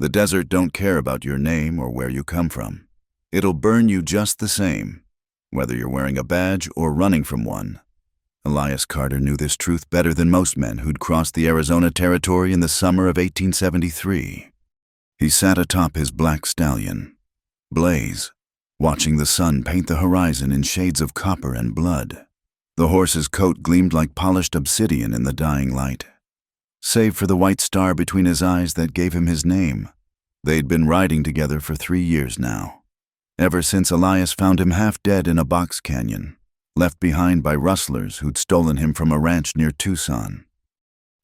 The desert don't care about your name or where you come from. It'll burn you just the same, whether you're wearing a badge or running from one. Elias Carter knew this truth better than most men who'd crossed the Arizona Territory in the summer of 1873. He sat atop his black stallion, Blaze, watching the sun paint the horizon in shades of copper and blood. The horse's coat gleamed like polished obsidian in the dying light. Save for the white star between his eyes that gave him his name, they'd been riding together for 3 years now. Ever since Elias found him half dead in a box canyon, left behind by rustlers who'd stolen him from a ranch near Tucson.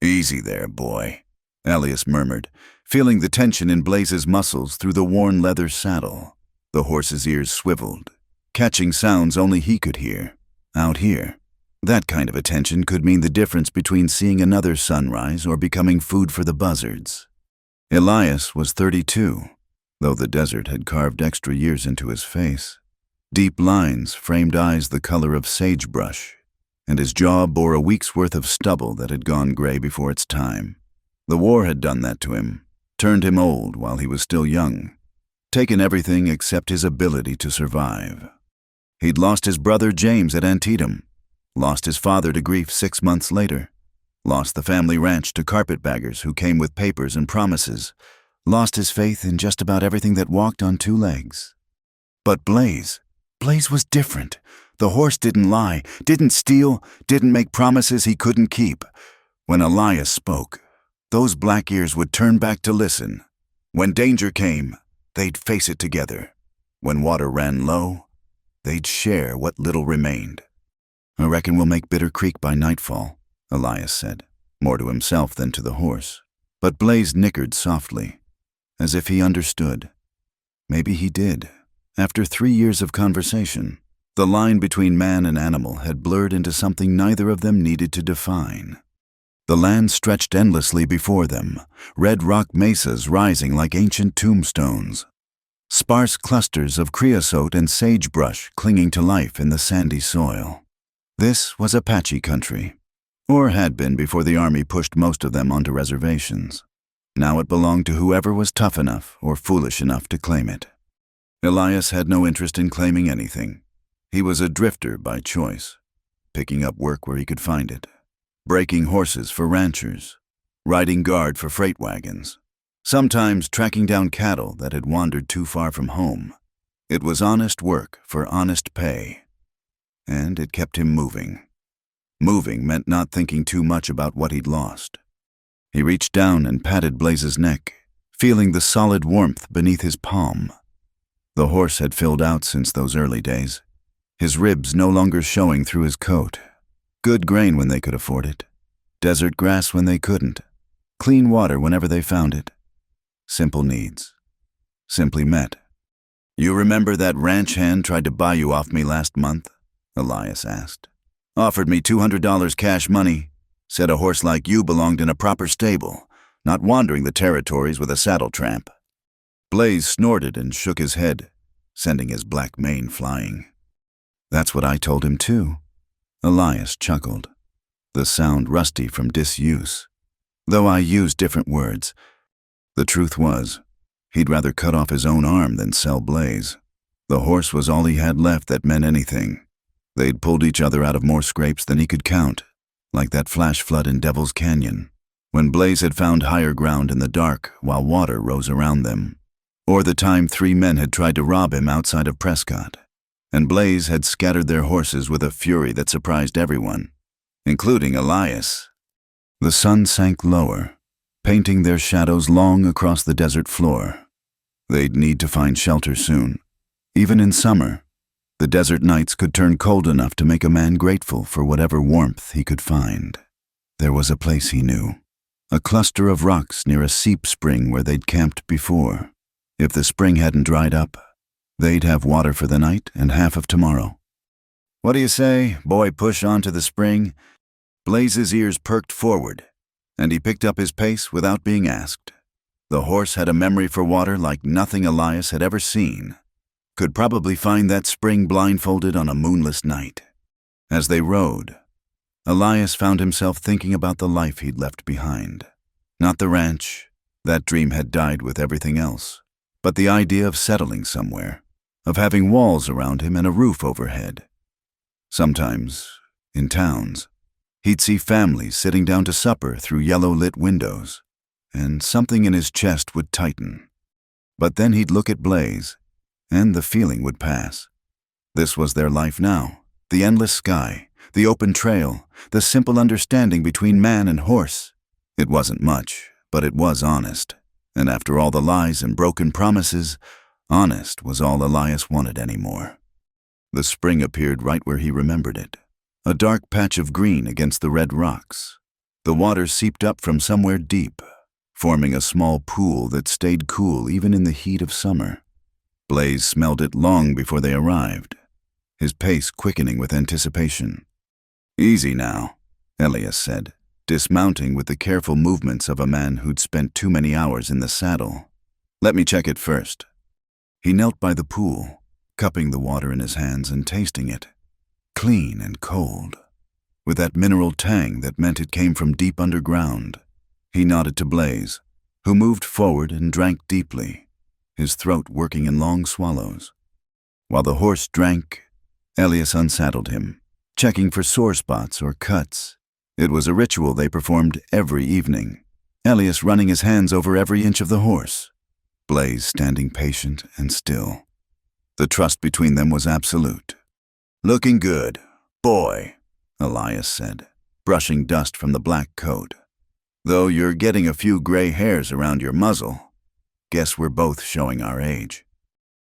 "Easy there, boy," Elias murmured, feeling the tension in Blaze's muscles through the worn leather saddle. The horse's ears swiveled, catching sounds only he could hear. Out here, that kind of attention could mean the difference between seeing another sunrise or becoming food for the buzzards. Elias was 32, though the desert had carved extra years into his face. Deep lines framed eyes the color of sagebrush, and his jaw bore a week's worth of stubble that had gone gray before its time. The war had done that to him, turned him old while he was still young, taken everything except his ability to survive. He'd lost his brother James at Antietam, lost his father to grief 6 months later, lost the family ranch to carpetbaggers who came with papers and promises, lost his faith in just about everything that walked on 2 legs. But Blaze was different. The horse didn't lie, didn't steal, didn't make promises he couldn't keep. When Elias spoke, those black ears would turn back to listen. When danger came, they'd face it together. When water ran low, they'd share what little remained. "I reckon we'll make Bitter Creek by nightfall," Elias said, more to himself than to the horse. But Blaze nickered softly, as if he understood. Maybe he did. After 3 years of conversation, the line between man and animal had blurred into something neither of them needed to define. The land stretched endlessly before them, red rock mesas rising like ancient tombstones, sparse clusters of creosote and sagebrush clinging to life in the sandy soil. This was Apache country, or had been before the army pushed most of them onto reservations. Now it belonged to whoever was tough enough or foolish enough to claim it. Elias had no interest in claiming anything. He was a drifter by choice, picking up work where he could find it, breaking horses for ranchers, riding guard for freight wagons, sometimes tracking down cattle that had wandered too far from home. It was honest work for honest pay, and it kept him moving. Moving meant not thinking too much about what he'd lost. He reached down and patted Blaze's neck, feeling the solid warmth beneath his palm. The horse had filled out since those early days, his ribs no longer showing through his coat. Good grain when they could afford it, desert grass when they couldn't, clean water whenever they found it. Simple needs, simply met. "You remember that ranch hand tried to buy you off me last month?" Elias asked. "Offered me $200 cash money, said a horse like you belonged in a proper stable, not wandering the territories with a saddle tramp." Blaze snorted and shook his head, sending his black mane flying. "That's what I told him too." Elias chuckled, the sound rusty from disuse. "Though I used different words. The truth was, he'd rather cut off his own arm than sell Blaze. The horse was all he had left that meant anything. They'd pulled each other out of more scrapes than he could count, like that flash flood in Devil's Canyon, when Blaze had found higher ground in the dark while water rose around them. Or the time 3 men had tried to rob him outside of Prescott, and Blaze had scattered their horses with a fury that surprised everyone, including Elias. The sun sank lower, painting their shadows long across the desert floor. They'd need to find shelter soon. Even in summer, the desert nights could turn cold enough to make a man grateful for whatever warmth he could find. There was a place he knew, a cluster of rocks near a seep spring where they'd camped before. If the spring hadn't dried up, they'd have water for the night and half of tomorrow. "What do you say, boy, push on to the spring?" Blaze's ears perked forward, and he picked up his pace without being asked. The horse had a memory for water like nothing Elias had ever seen. Could probably find that spring blindfolded on a moonless night. As they rode, Elias found himself thinking about the life he'd left behind. Not the ranch, That dream had died with everything else. But the idea of settling somewhere, of having walls around him and a roof overhead. Sometimes, in towns, he'd see families sitting down to supper through yellow-lit windows, and something in his chest would tighten. But then he'd look at Blaze, and the feeling would pass. This was their life now, the endless sky, the open trail, the simple understanding between man and horse. It wasn't much, but it was honest. And after all the lies and broken promises, honest was all Elias wanted anymore. The spring appeared right where he remembered it, a dark patch of green against the red rocks. The water seeped up from somewhere deep, forming a small pool that stayed cool even in the heat of summer. Blaze smelled it long before they arrived, his pace quickening with anticipation. "Easy now," Elias said, dismounting with the careful movements of a man who'd spent too many hours in the saddle. "Let me check it first." He knelt by the pool, cupping the water in his hands and tasting it. Clean and cold, with that mineral tang that meant it came from deep underground. He nodded to Blaze, who moved forward and drank deeply, his throat working in long swallows. While the horse drank, Elias unsaddled him, checking for sore spots or cuts. It was a ritual they performed every evening, Elias running his hands over every inch of the horse, Blaze standing patient and still. The trust between them was absolute. "Looking good, boy," Elias said, brushing dust from the black coat. "Though you're getting a few gray hairs around your muzzle. Guess we're both showing our age."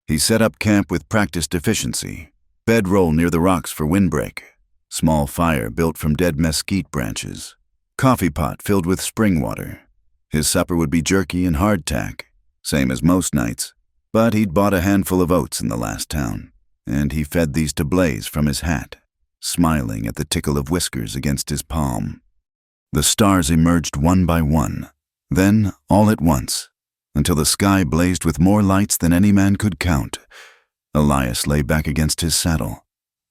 He set up camp with practiced efficiency, bedroll near the rocks for windbreak, small fire built from dead mesquite branches, coffee pot filled with spring water. His supper would be jerky and hardtack, same as most nights, but he'd bought a handful of oats in the last town, and he fed these to Blaze from his hat, smiling at the tickle of whiskers against his palm. The stars emerged one by one, then all at once, until the sky blazed with more lights than any man could count. Elias lay back against his saddle,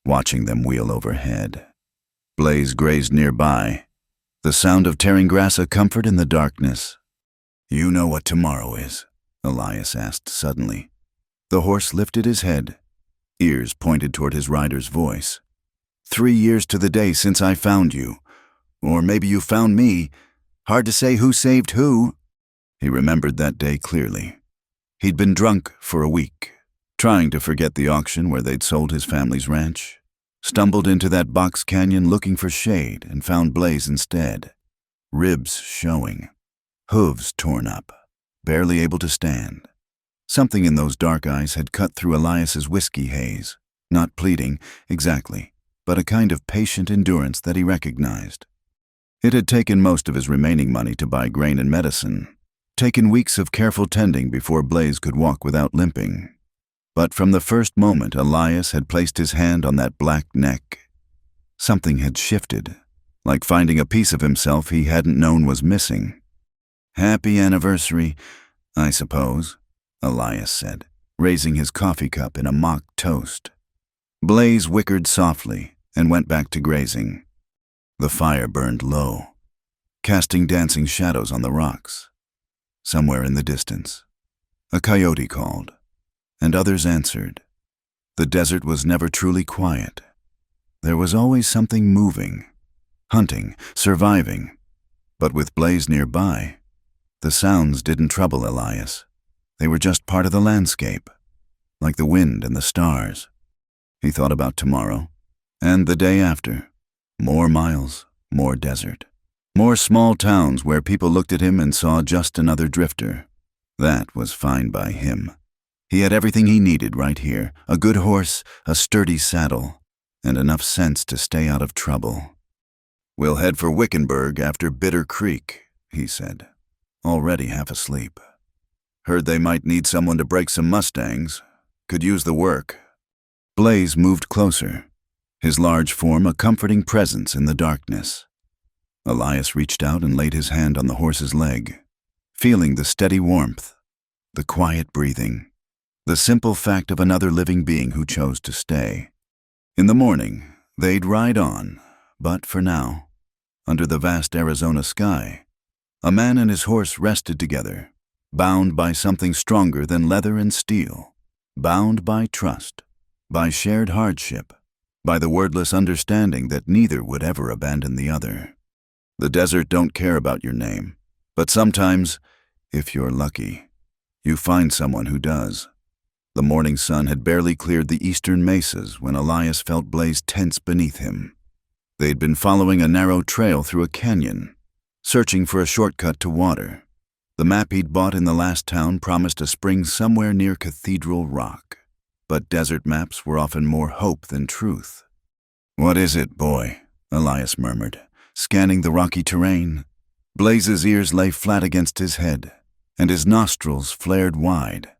watching them wheel overhead. Blaze grazed nearby, the sound of tearing grass a comfort in the darkness. "You know what tomorrow is?" Elias asked suddenly. The horse lifted his head, ears pointed toward his rider's voice. 3 years to the day since I found you. Or maybe you found me. Hard to say who saved who." He remembered that day clearly. He'd been drunk for a week, trying to forget the auction where they'd sold his family's ranch, stumbled into that box canyon looking for shade and found Blaze instead. Ribs showing, hooves torn up, barely able to stand. Something in those dark eyes had cut through Elias's whiskey haze, not pleading, exactly, but a kind of patient endurance that he recognized. It had taken most of his remaining money to buy grain and medicine, taken weeks of careful tending before Blaze could walk without limping. But from the first moment Elias had placed his hand on that black neck, something had shifted, like finding a piece of himself he hadn't known was missing. "Happy anniversary, I suppose," Elias said, raising his coffee cup in a mock toast. Blaze whickered softly and went back to grazing. The fire burned low, casting dancing shadows on the rocks. Somewhere in the distance, a coyote called, and others answered. The desert was never truly quiet. There was always something moving, hunting, surviving. But with Blaze nearby, the sounds didn't trouble Elias. They were just part of the landscape, like the wind and the stars. He thought about tomorrow, and the day after. More miles, more desert. More small towns where people looked at him and saw just another drifter. That was fine by him. He had everything he needed right here, a good horse, a sturdy saddle, and enough sense to stay out of trouble. "We'll head for Wickenburg after Bitter Creek," he said, already half asleep. "Heard they might need someone to break some mustangs. Could use the work." Blaze moved closer, his large form a comforting presence in the darkness. Elias reached out and laid his hand on the horse's leg, feeling the steady warmth, the quiet breathing, the simple fact of another living being who chose to stay. In the morning, they'd ride on, but for now, under the vast Arizona sky, A man and his horse rested together, bound by something stronger than leather and steel, bound by trust, by shared hardship, by the wordless understanding that neither would ever abandon the other. The desert don't care about your name, but sometimes, if you're lucky, you find someone who does. The morning sun had barely cleared the eastern mesas when Elias felt Blaze tense beneath him. They'd been following a narrow trail through a canyon, searching for a shortcut to water. The map he'd bought in the last town promised a spring somewhere near Cathedral Rock, but desert maps were often more hope than truth. "What is it, boy?" Elias murmured, scanning the rocky terrain. Blaze's ears lay flat against his head, and his nostrils flared wide.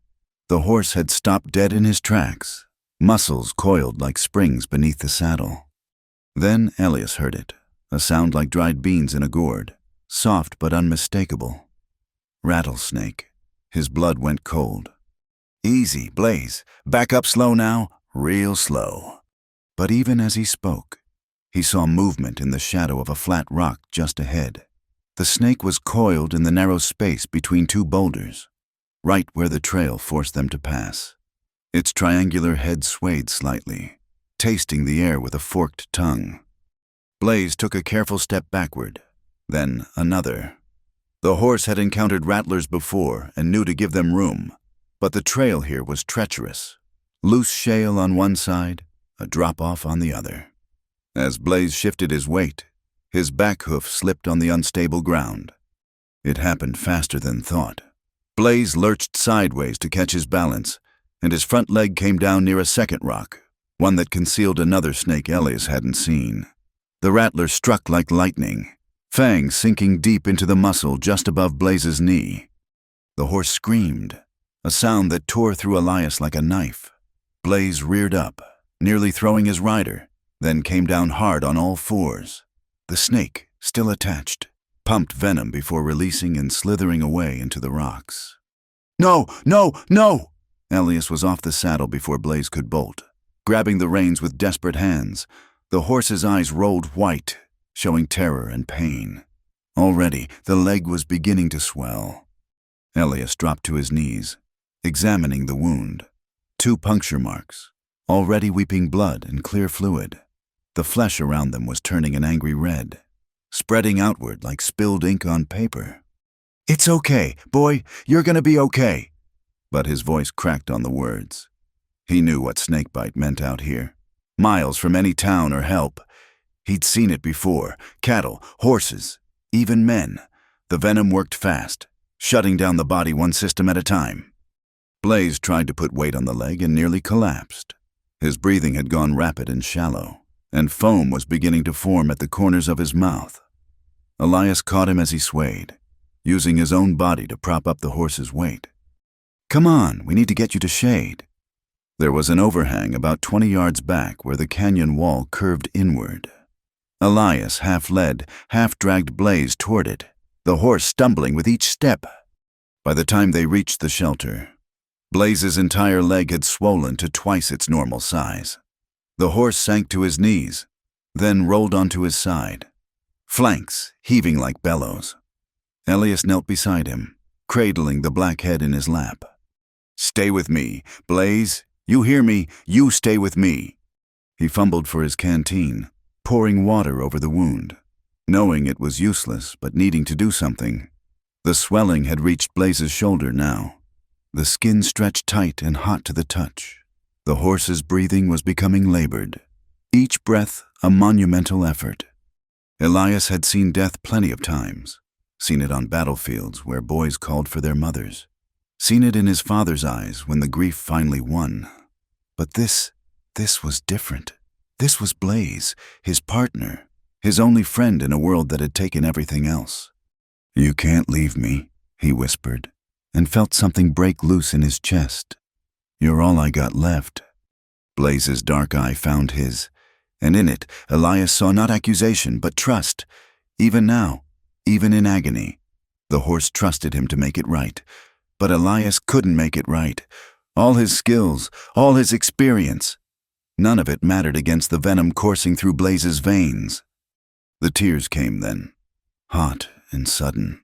The horse had stopped dead in his tracks, muscles coiled like springs beneath the saddle. Then Elias heard it, a sound like dried beans in a gourd, soft but unmistakable. Rattlesnake. His blood went cold. "Easy, Blaze. Back up slow now, real slow." But even as he spoke, he saw movement in the shadow of a flat rock just ahead. The snake was coiled in the narrow space between two boulders, right where the trail forced them to pass. Its triangular head swayed slightly, tasting the air with a forked tongue. Blaze took a careful step backward, then another. The horse had encountered rattlers before and knew to give them room, but the trail here was treacherous. Loose shale on one side, a drop-off on the other. As Blaze shifted his weight, his back hoof slipped on the unstable ground. It happened faster than thought. Blaze lurched sideways to catch his balance, and his front leg came down near a second rock, one that concealed another snake Elias hadn't seen. The rattler struck like lightning, fangs sinking deep into the muscle just above Blaze's knee. The horse screamed, a sound that tore through Elias like a knife. Blaze reared up, nearly throwing his rider, then came down hard on all fours. The snake, still attached, pumped venom before releasing and slithering away into the rocks. "No, no, no!" Elias was off the saddle before Blaze could bolt, grabbing the reins with desperate hands. The horse's eyes rolled white, showing terror and pain. Already, the leg was beginning to swell. Elias dropped to his knees, examining the wound. 2 puncture marks, already weeping blood and clear fluid. The flesh around them was turning an angry red, spreading outward like spilled ink on paper. "It's okay, boy, you're gonna be okay." But his voice cracked on the words. He knew what snakebite meant out here. Miles from any town or help. He'd seen it before. Cattle, horses, even men. The venom worked fast, shutting down the body one system at a time. Blaze tried to put weight on the leg and nearly collapsed. His breathing had gone rapid and shallow, and foam was beginning to form at the corners of his mouth. Elias caught him as he swayed, using his own body to prop up the horse's weight. "Come on, we need to get you to shade." There was an overhang about 20 yards back where the canyon wall curved inward. Elias half led, half dragged Blaze toward it, the horse stumbling with each step. By the time they reached the shelter, Blaze's entire leg had swollen to twice its normal size. The horse sank to his knees, then rolled onto his side, flanks heaving like bellows. Elias knelt beside him, cradling the black head in his lap. "Stay with me, Blaze. You hear me? You stay with me." He fumbled for his canteen, pouring water over the wound, knowing it was useless but needing to do something. The swelling had reached Blaze's shoulder now. The skin stretched tight and hot to the touch. The horse's breathing was becoming labored, each breath a monumental effort. Elias had seen death plenty of times, seen it on battlefields where boys called for their mothers, seen it in his father's eyes when the grief finally won. But this was different. This was Blaze, his partner, his only friend in a world that had taken everything else. "You can't leave me," he whispered, and felt something break loose in his chest. "You're all I got left." Blaze's dark eye found his, and in it Elias saw not accusation but trust. Even now, even in agony, the horse trusted him to make it right. But Elias couldn't make it right. All his skills, all his experience, none of it mattered against the venom coursing through Blaze's veins. The tears came then, hot and sudden.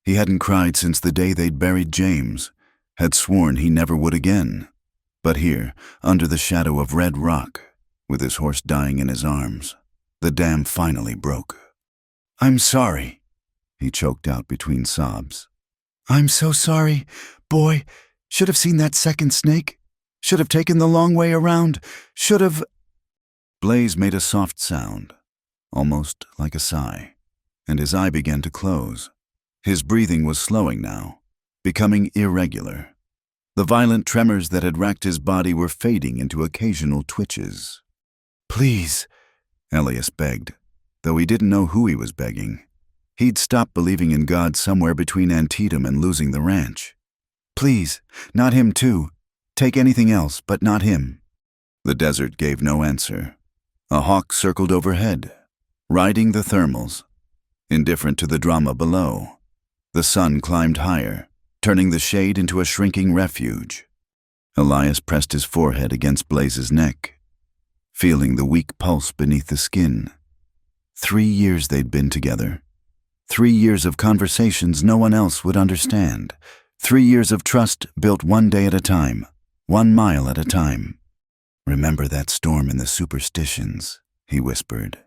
He hadn't cried since the day they'd buried James, had sworn he never would again. But here, under the shadow of Red Rock, with his horse dying in his arms, the dam finally broke. "I'm sorry," he choked out between sobs. "I'm so sorry. Boy, should have seen that second snake. Should have taken the long way around. Should have—" Blaze made a soft sound, almost like a sigh, and his eye began to close. His breathing was slowing now, becoming irregular. The violent tremors that had racked his body were fading into occasional twitches. "Please," Elias begged, though he didn't know who he was begging. He'd stopped believing in God somewhere between Antietam and losing the ranch. "Please, not him too. Take anything else, but not him." The desert gave no answer. A hawk circled overhead, riding the thermals, indifferent to the drama below. The sun climbed higher, turning the shade into a shrinking refuge. Elias pressed his forehead against Blaze's neck, feeling the weak pulse beneath the skin. 3 years they'd been together. 3 years of conversations no one else would understand. 3 years of trust built one day at a time, 1 mile at a time. "Remember that storm in the superstitions," he whispered.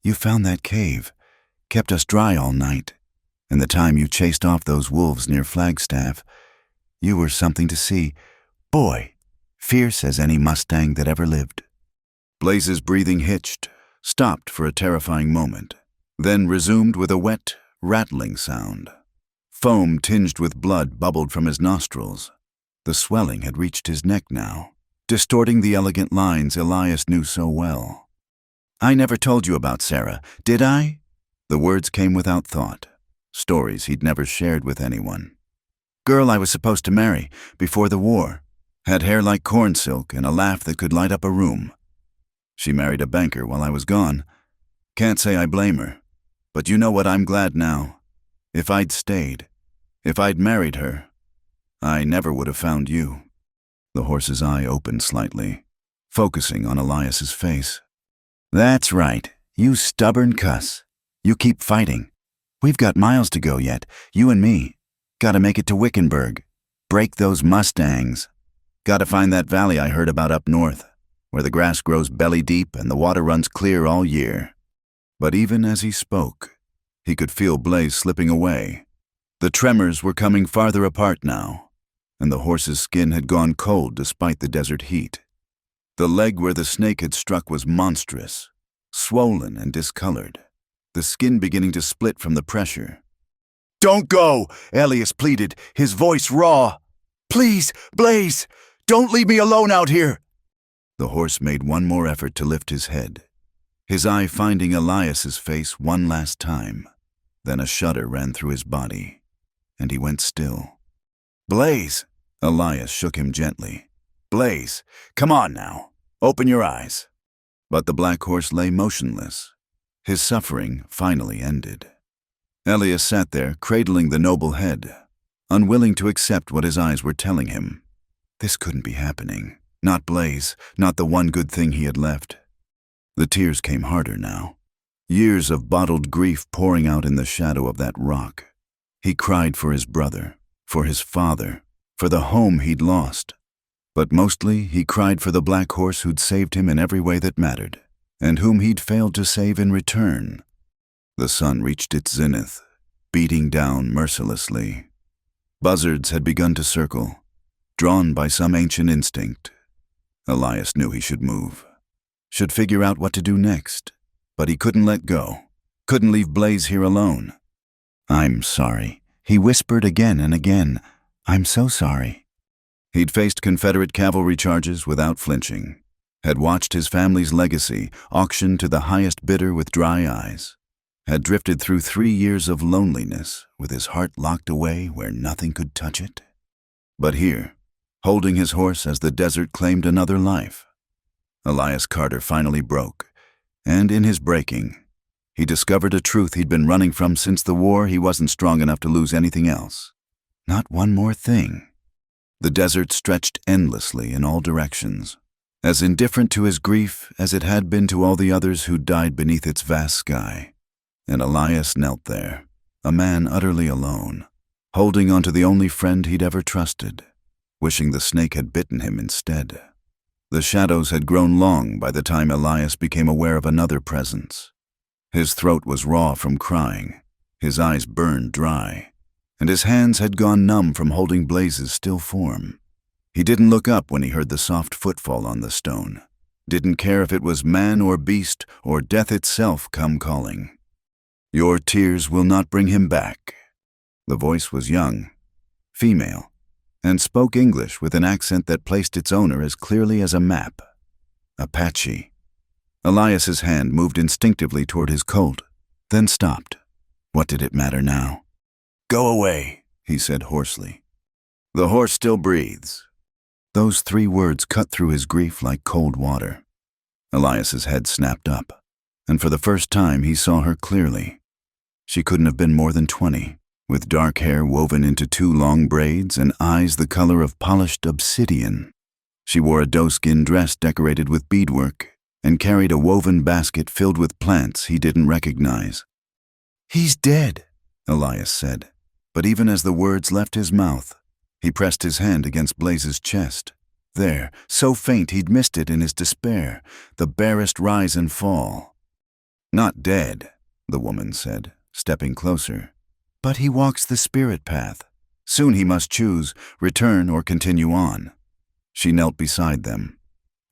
"You found that cave, kept us dry all night, and the time you chased off those wolves near Flagstaff, you were something to see. Boy, fierce as any Mustang that ever lived." Blaze's breathing hitched, stopped for a terrifying moment, then resumed with a wet, rattling sound. Foam tinged with blood bubbled from his nostrils. The swelling had reached his neck now, distorting the elegant lines Elias knew so well. "I never told you about Sarah, did I?" The words came without thought, stories he'd never shared with anyone. "Girl I was supposed to marry, before the war. Had hair like corn silk and a laugh that could light up a room. She married a banker while I was gone. Can't say I blame her. But you know what, I'm glad now. If I'd stayed, if I'd married her, I never would have found you." The horse's eye opened slightly, focusing on Elias's face. "That's right, you stubborn cuss. You keep fighting. We've got miles to go yet, you and me. Gotta make it to Wickenburg. Break those Mustangs. Gotta find that valley I heard about up north, where the grass grows belly deep and the water runs clear all year." But even as he spoke, he could feel Blaze slipping away. The tremors were coming farther apart now, and the horse's skin had gone cold despite the desert heat. The leg where the snake had struck was monstrous, swollen and discolored, the skin beginning to split from the pressure. "Don't go," Elias pleaded, his voice raw. "Please, Blaze, don't leave me alone out here." The horse made one more effort to lift his head, his eye finding Elias's face one last time. Then a shudder ran through his body, and he went still. "Blaze!" Elias shook him gently. "Blaze, come on now. Open your eyes." But the black horse lay motionless. His suffering finally ended. Elias sat there, cradling the noble head, unwilling to accept what his eyes were telling him. This couldn't be happening. Not Blaze, not the one good thing he had left. The tears came harder now. Years of bottled grief pouring out in the shadow of that rock. He cried for his brother, for his father, for the home he'd lost. But mostly he cried for the black horse who'd saved him in every way that mattered, and whom he'd failed to save in return. The sun reached its zenith, beating down mercilessly. Buzzards had begun to circle, drawn by some ancient instinct. Elias knew he should move, should figure out what to do next, but he couldn't let go, couldn't leave Blaze here alone. "I'm sorry," he whispered again and again. "I'm so sorry." He'd faced Confederate cavalry charges without flinching, had watched his family's legacy auctioned to the highest bidder with dry eyes, had drifted through 3 years of loneliness with his heart locked away where nothing could touch it. But here, holding his horse as the desert claimed another life, Elias Carter finally broke, and in his breaking, he discovered a truth he'd been running from since the war. He wasn't strong enough to lose anything else. Not one more thing. The desert stretched endlessly in all directions, as indifferent to his grief as it had been to all the others who died beneath its vast sky. And Elias knelt there, a man utterly alone, holding onto the only friend he'd ever trusted, wishing the snake had bitten him instead. The shadows had grown long by the time Elias became aware of another presence. His throat was raw from crying, his eyes burned dry, and his hands had gone numb from holding Blaze's still form. He didn't look up when he heard the soft footfall on the stone, didn't care if it was man or beast or death itself come calling. "Your tears will not bring him back." The voice was young, female, and spoke English with an accent that placed its owner as clearly as a map. Apache. Elias's hand moved instinctively toward his Colt, then stopped. What did it matter now? "Go away," he said hoarsely. "The horse still breathes." Those 3 words cut through his grief like cold water. Elias's head snapped up, and for the first time he saw her clearly. She couldn't have been more than 20, with dark hair woven into 2 long braids and eyes the color of polished obsidian. She wore a doe-skin dress decorated with beadwork and carried a woven basket filled with plants he didn't recognize. "He's dead," Elias said, but even as the words left his mouth, he pressed his hand against Blaze's chest. There, so faint he'd missed it in his despair, the barest rise and fall. "Not dead," the woman said, stepping closer. "But he walks the spirit path. Soon he must choose, return or continue on." She knelt beside them,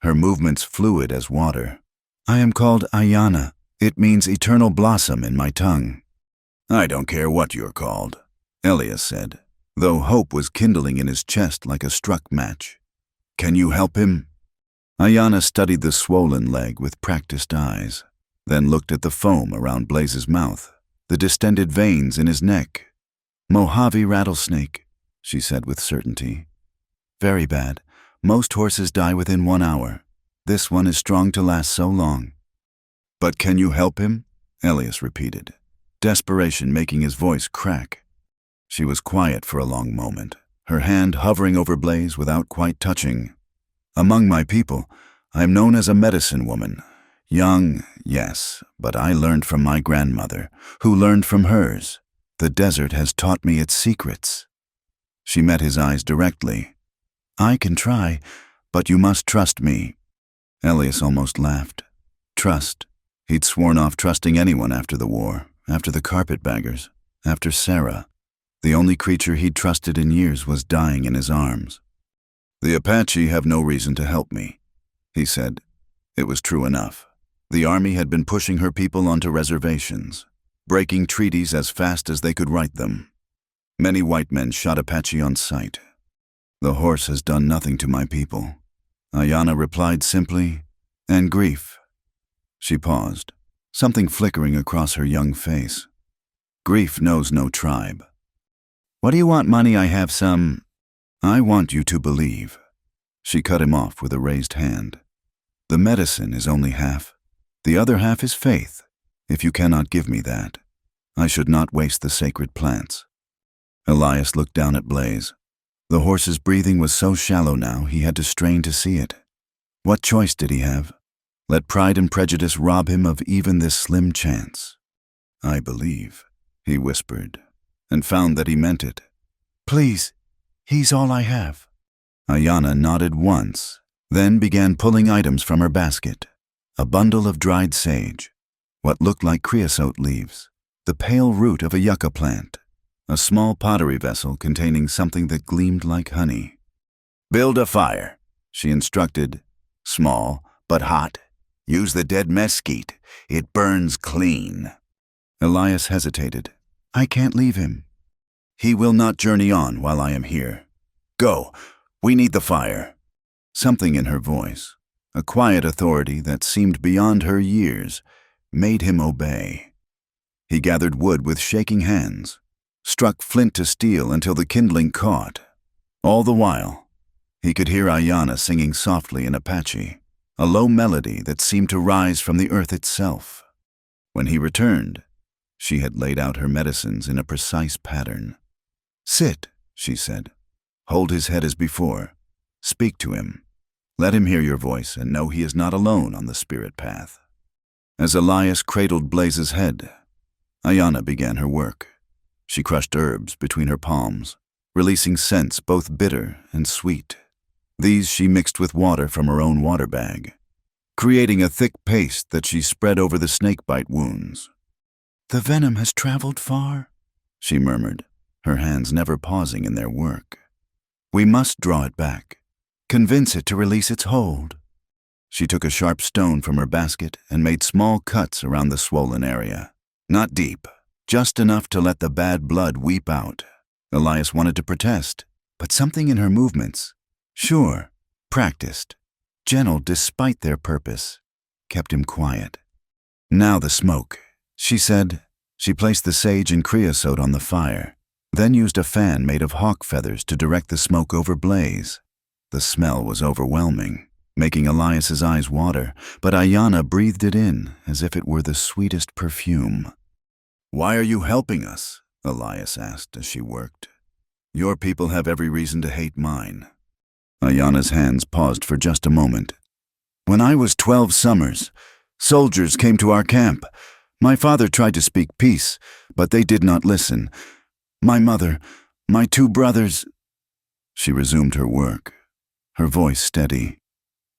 her movements fluid as water. "I am called Ayana. It means eternal blossom in my tongue." "I don't care what you're called," Elias said, though hope was kindling in his chest like a struck match. "Can you help him?" Ayana studied the swollen leg with practiced eyes, then looked at the foam around Blaze's mouth, the distended veins in his neck. "Mojave rattlesnake," she said with certainty. "Very bad. Most horses die within 1 hour. This one is strong to last so long." "But can you help him?" Elias repeated, desperation making his voice crack. She was quiet for a long moment, her hand hovering over Blaze without quite touching. "Among my people, I am known as a medicine woman. Young, yes, but I learned from my grandmother, who learned from hers. The desert has taught me its secrets." She met his eyes directly. "I can try, but you must trust me." Elias almost laughed. Trust. He'd sworn off trusting anyone after the war, after the carpetbaggers, after Sarah. The only creature he'd trusted in years was dying in his arms. "The Apache have no reason to help me," he said. It was true enough. The army had been pushing her people onto reservations, breaking treaties as fast as they could write them. Many white men shot Apache on sight. "The horse has done nothing to my people," Ayana replied simply, "and grief." She paused, something flickering across her young face. "Grief knows no tribe." "What do you want money? I have some—" "I want you to believe." She cut him off with a raised hand. "The medicine is only half. The other half is faith. If you cannot give me that, I should not waste the sacred plants." Elias looked down at Blaze. The horse's breathing was so shallow now he had to strain to see it. What choice did he have? Let pride and prejudice rob him of even this slim chance. "I believe," he whispered, and found that he meant it. "Please, he's all I have." Ayana nodded once, then began pulling items from her basket. A bundle of dried sage, what looked like creosote leaves, the pale root of a yucca plant, a small pottery vessel containing something that gleamed like honey. "Build a fire," she instructed. "Small, but hot. Use the dead mesquite. It burns clean." Elias hesitated. "I can't leave him." "He will not journey on while I am here. Go, we need the fire." Something in her voice, a quiet authority that seemed beyond her years, made him obey. He gathered wood with shaking hands, struck flint to steel until the kindling caught. All the while, he could hear Ayana singing softly in Apache, a low melody that seemed to rise from the earth itself. When he returned, she had laid out her medicines in a precise pattern. "Sit," she said. "Hold his head as before. Speak to him. Let him hear your voice and know he is not alone on the spirit path." As Elias cradled Blaze's head, Ayana began her work. She crushed herbs between her palms, releasing scents both bitter and sweet. These she mixed with water from her own water bag, creating a thick paste that she spread over the snakebite wounds. "The venom has traveled far," she murmured, her hands never pausing in their work. "We must draw it back, convince it to release its hold." She took a sharp stone from her basket and made small cuts around the swollen area. Not deep, just enough to let the bad blood weep out. Elias wanted to protest, but something in her movements, sure, practiced, gentle despite their purpose, kept him quiet. "Now the smoke," she said. She placed the sage and creosote on the fire, then used a fan made of hawk feathers to direct the smoke over Blaze. The smell was overwhelming, making Elias's eyes water, but Ayanna breathed it in as if it were the sweetest perfume. "Why are you helping us?" Elias asked as she worked. "Your people have every reason to hate mine." Ayanna's hands paused for just a moment. "When I was 12 summers, soldiers came to our camp. My father tried to speak peace, but they did not listen. My mother, my 2 brothers—" She resumed her work, her voice steady.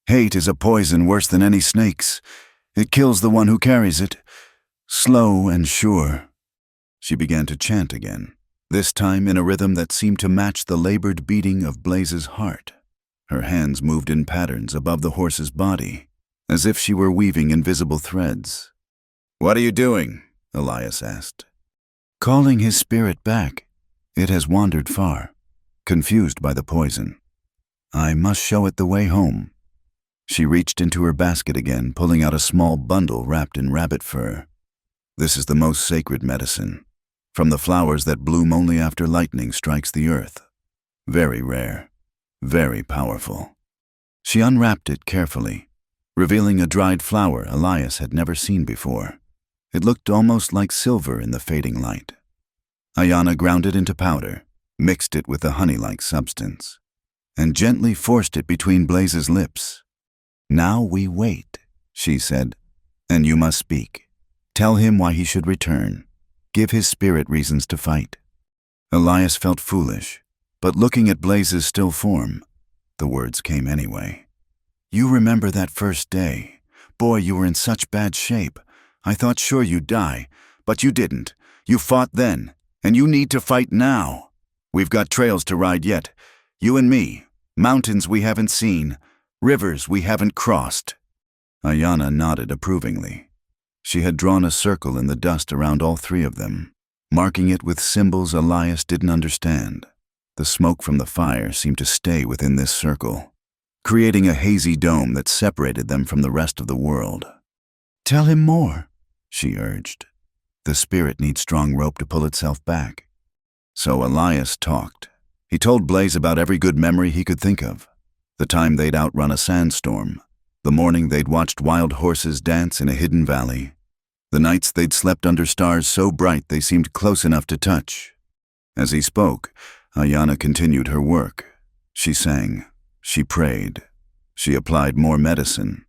"Hate is a poison worse than any snake's. It kills the one who carries it, slow and sure." She began to chant again, this time in a rhythm that seemed to match the labored beating of Blaze's heart. Her hands moved in patterns above the horse's body, as if she were weaving invisible threads. "What are you doing?" Elias asked. "Calling his spirit back. It has wandered far, confused by the poison. I must show it the way home." She reached into her basket again, pulling out a small bundle wrapped in rabbit fur. "This is the most sacred medicine, from the flowers that bloom only after lightning strikes the earth. Very rare, very powerful." She unwrapped it carefully, revealing a dried flower Elias had never seen before. It looked almost like silver in the fading light. Ayanna ground it into powder, mixed it with the honey-like substance, and gently forced it between Blaze's lips. "Now we wait," she said, "and you must speak. Tell him why he should return. Give his spirit reasons to fight." Elias felt foolish, but looking at Blaze's still form, the words came anyway. "You remember that first day? Boy, you were in such bad shape. I thought sure you'd die, but you didn't. You fought then, and you need to fight now. We've got trails to ride yet, you and me, mountains we haven't seen, rivers we haven't crossed." Ayanna nodded approvingly. She had drawn a circle in the dust around all 3 of them, marking it with symbols Elias didn't understand. The smoke from the fire seemed to stay within this circle, creating a hazy dome that separated them from the rest of the world. "Tell him more," she urged. "The spirit needs strong rope to pull itself back." So Elias talked. He told Blaze about every good memory he could think of. The time they'd outrun a sandstorm, the morning they'd watched wild horses dance in a hidden valley, the nights they'd slept under stars so bright they seemed close enough to touch. As he spoke, Ayanna continued her work. She sang, she prayed, she applied more medicine.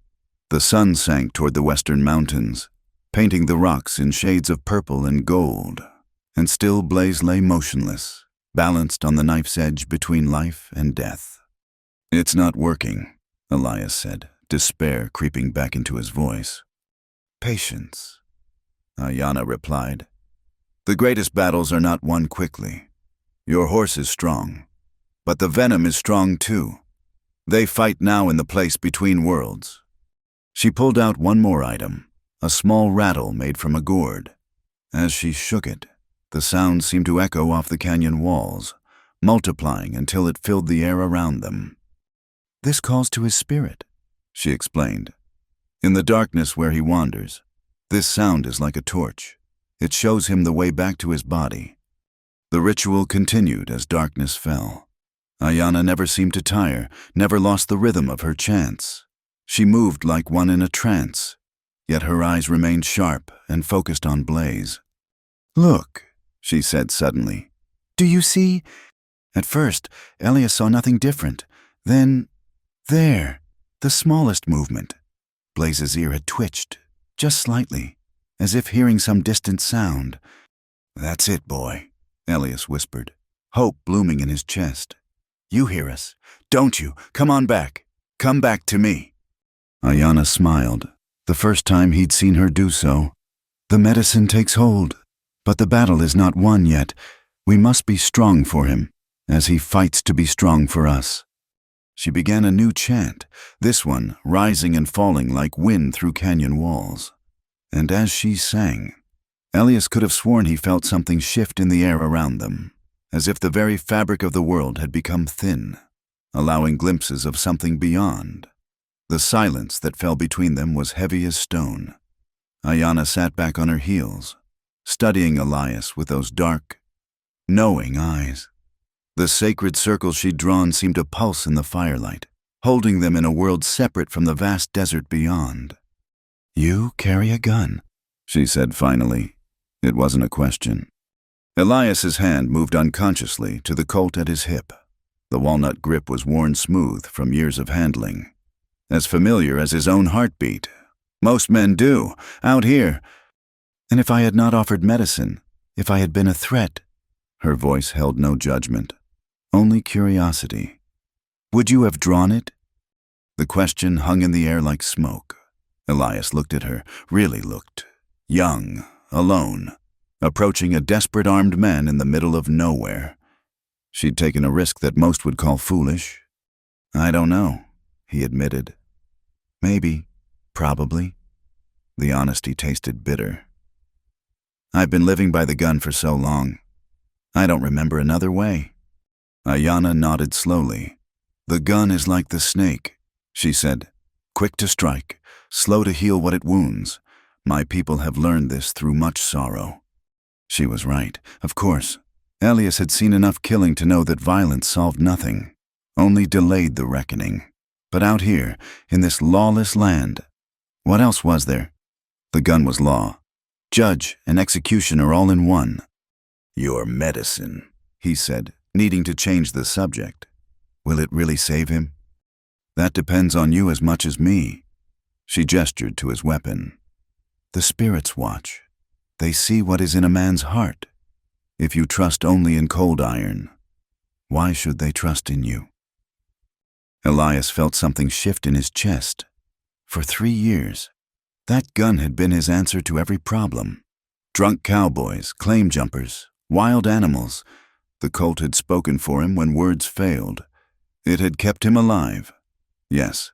The sun sank toward the western mountains, painting the rocks in shades of purple and gold, and still Blaze lay motionless, balanced on the knife's edge between life and death. "It's not working," Elias said, despair creeping back into his voice. "Patience," Ayanna replied. "The greatest battles are not won quickly. Your horse is strong, but the venom is strong too. They fight now in the place between worlds." She pulled out one more item, a small rattle made from a gourd. As she shook it, the sound seemed to echo off the canyon walls, multiplying until it filled the air around them. "This calls to his spirit," she explained. "In the darkness where he wanders, this sound is like a torch. It shows him the way back to his body." The ritual continued as darkness fell. Ayanna never seemed to tire, never lost the rhythm of her chants. She moved like one in a trance, yet her eyes remained sharp and focused on Blaze. "Look," she said suddenly. "Do you see?" At first, Elias saw nothing different. Then, there, the smallest movement. Blaze's ear had twitched, just slightly, as if hearing some distant sound. "That's it, boy," Elias whispered, hope blooming in his chest. You hear us, don't you? Come on back. Come back to me. Ayanna smiled, the first time he'd seen her do so. The medicine takes hold, but the battle is not won yet. We must be strong for him, as he fights to be strong for us. She began a new chant, this one rising and falling like wind through canyon walls. And as she sang, Elias could have sworn he felt something shift in the air around them, as if the very fabric of the world had become thin, allowing glimpses of something beyond. The silence that fell between them was heavy as stone. Ayanna sat back on her heels, studying Elias with those dark, knowing eyes. The sacred circle she'd drawn seemed to pulse in the firelight, holding them in a world separate from the vast desert beyond. You carry a gun, she said finally. It wasn't a question. Elias's hand moved unconsciously to the Colt at his hip. The walnut grip was worn smooth from years of handling, as familiar as his own heartbeat. Most men do, out here. And if I had not offered medicine, if I had been a threat, her voice held no judgment, only curiosity. Would you have drawn it? The question hung in the air like smoke. Elias looked at her, really looked. Young, alone, approaching a desperate armed man in the middle of nowhere. She'd taken a risk that most would call foolish. I don't know, he admitted. Maybe, probably. The honesty tasted bitter. I've been living by the gun for so long. I don't remember another way. Ayanna nodded slowly. The gun is like the snake, she said. Quick to strike, slow to heal what it wounds. My people have learned this through much sorrow. She was right, of course. Elias had seen enough killing to know that violence solved nothing, only delayed the reckoning. But out here, in this lawless land, what else was there? The gun was law. Judge and executioner all in one. Your medicine, he said, needing to change the subject. Will it really save him? That depends on you as much as me. She gestured to his weapon. The spirits watch. They see what is in a man's heart. If you trust only in cold iron, why should they trust in you? Elias felt something shift in his chest. For 3 years, that gun had been his answer to every problem. Drunk cowboys, claim jumpers, wild animals. The Colt had spoken for him when words failed. It had kept him alive. Yes,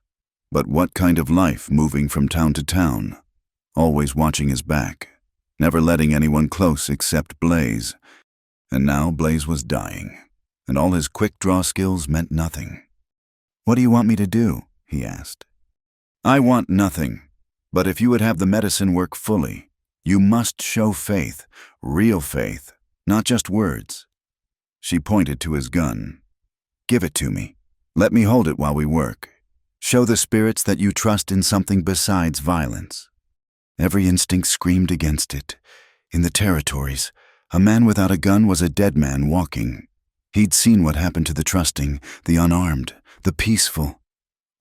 but what kind of life moving from town to town? Always watching his back, never letting anyone close except Blaze. And now Blaze was dying, and all his quick-draw skills meant nothing. What do you want me to do? He asked. I want nothing, but if you would have the medicine work fully, you must show faith, real faith, not just words. She pointed to his gun. Give it to me. Let me hold it while we work. Show the spirits that you trust in something besides violence. Every instinct screamed against it. In the territories, a man without a gun was a dead man walking. He'd seen what happened to the trusting, the unarmed, the peaceful.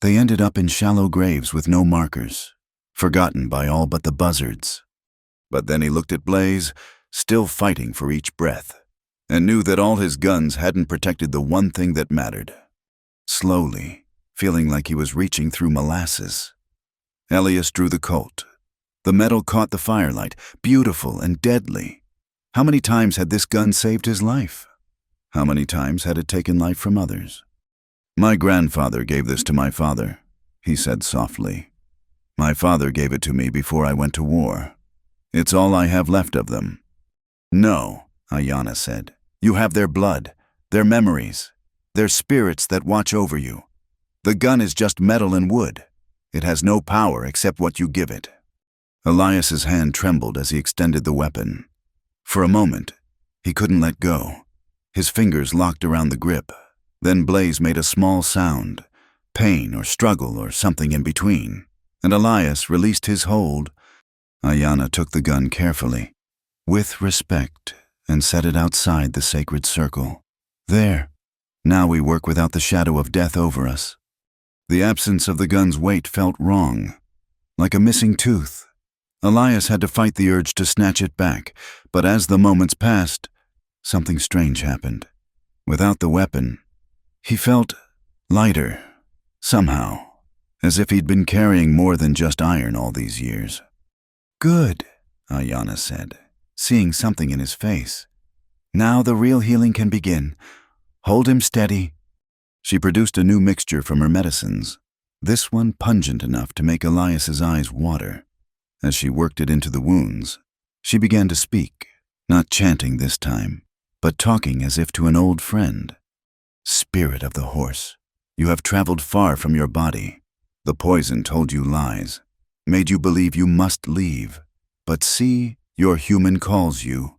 They ended up in shallow graves with no markers, forgotten by all but the buzzards. But then he looked at Blaze, still fighting for each breath, and knew that all his guns hadn't protected the one thing that mattered. Slowly, feeling like he was reaching through molasses, Elias drew the Colt. The metal caught the firelight, beautiful and deadly. How many times had this gun saved his life? How many times had it taken life from others? My grandfather gave this to my father, he said softly. My father gave it to me before I went to war. It's all I have left of them. No, Ayanna said. You have their blood, their memories, their spirits that watch over you. The gun is just metal and wood. It has no power except what you give it. Elias's hand trembled as he extended the weapon. For a moment, he couldn't let go. His fingers locked around the grip. Then Blaze made a small sound, pain or struggle or something in between, and Elias released his hold. Ayanna took the gun carefully, with respect, and set it outside the sacred circle. There. Now we work without the shadow of death over us. The absence of the gun's weight felt wrong, like a missing tooth. Elias had to fight the urge to snatch it back, but as the moments passed, something strange happened. Without the weapon, he felt lighter, somehow, as if he'd been carrying more than just iron all these years. "Good," Ayanna said, seeing something in his face. "Now the real healing can begin. Hold him steady." She produced a new mixture from her medicines, this one pungent enough to make Elias's eyes water. As she worked it into the wounds, she began to speak, not chanting this time, but talking as if to an old friend. "Spirit of the horse, you have traveled far from your body. The poison told you lies, made you believe you must leave. But see, your human calls you.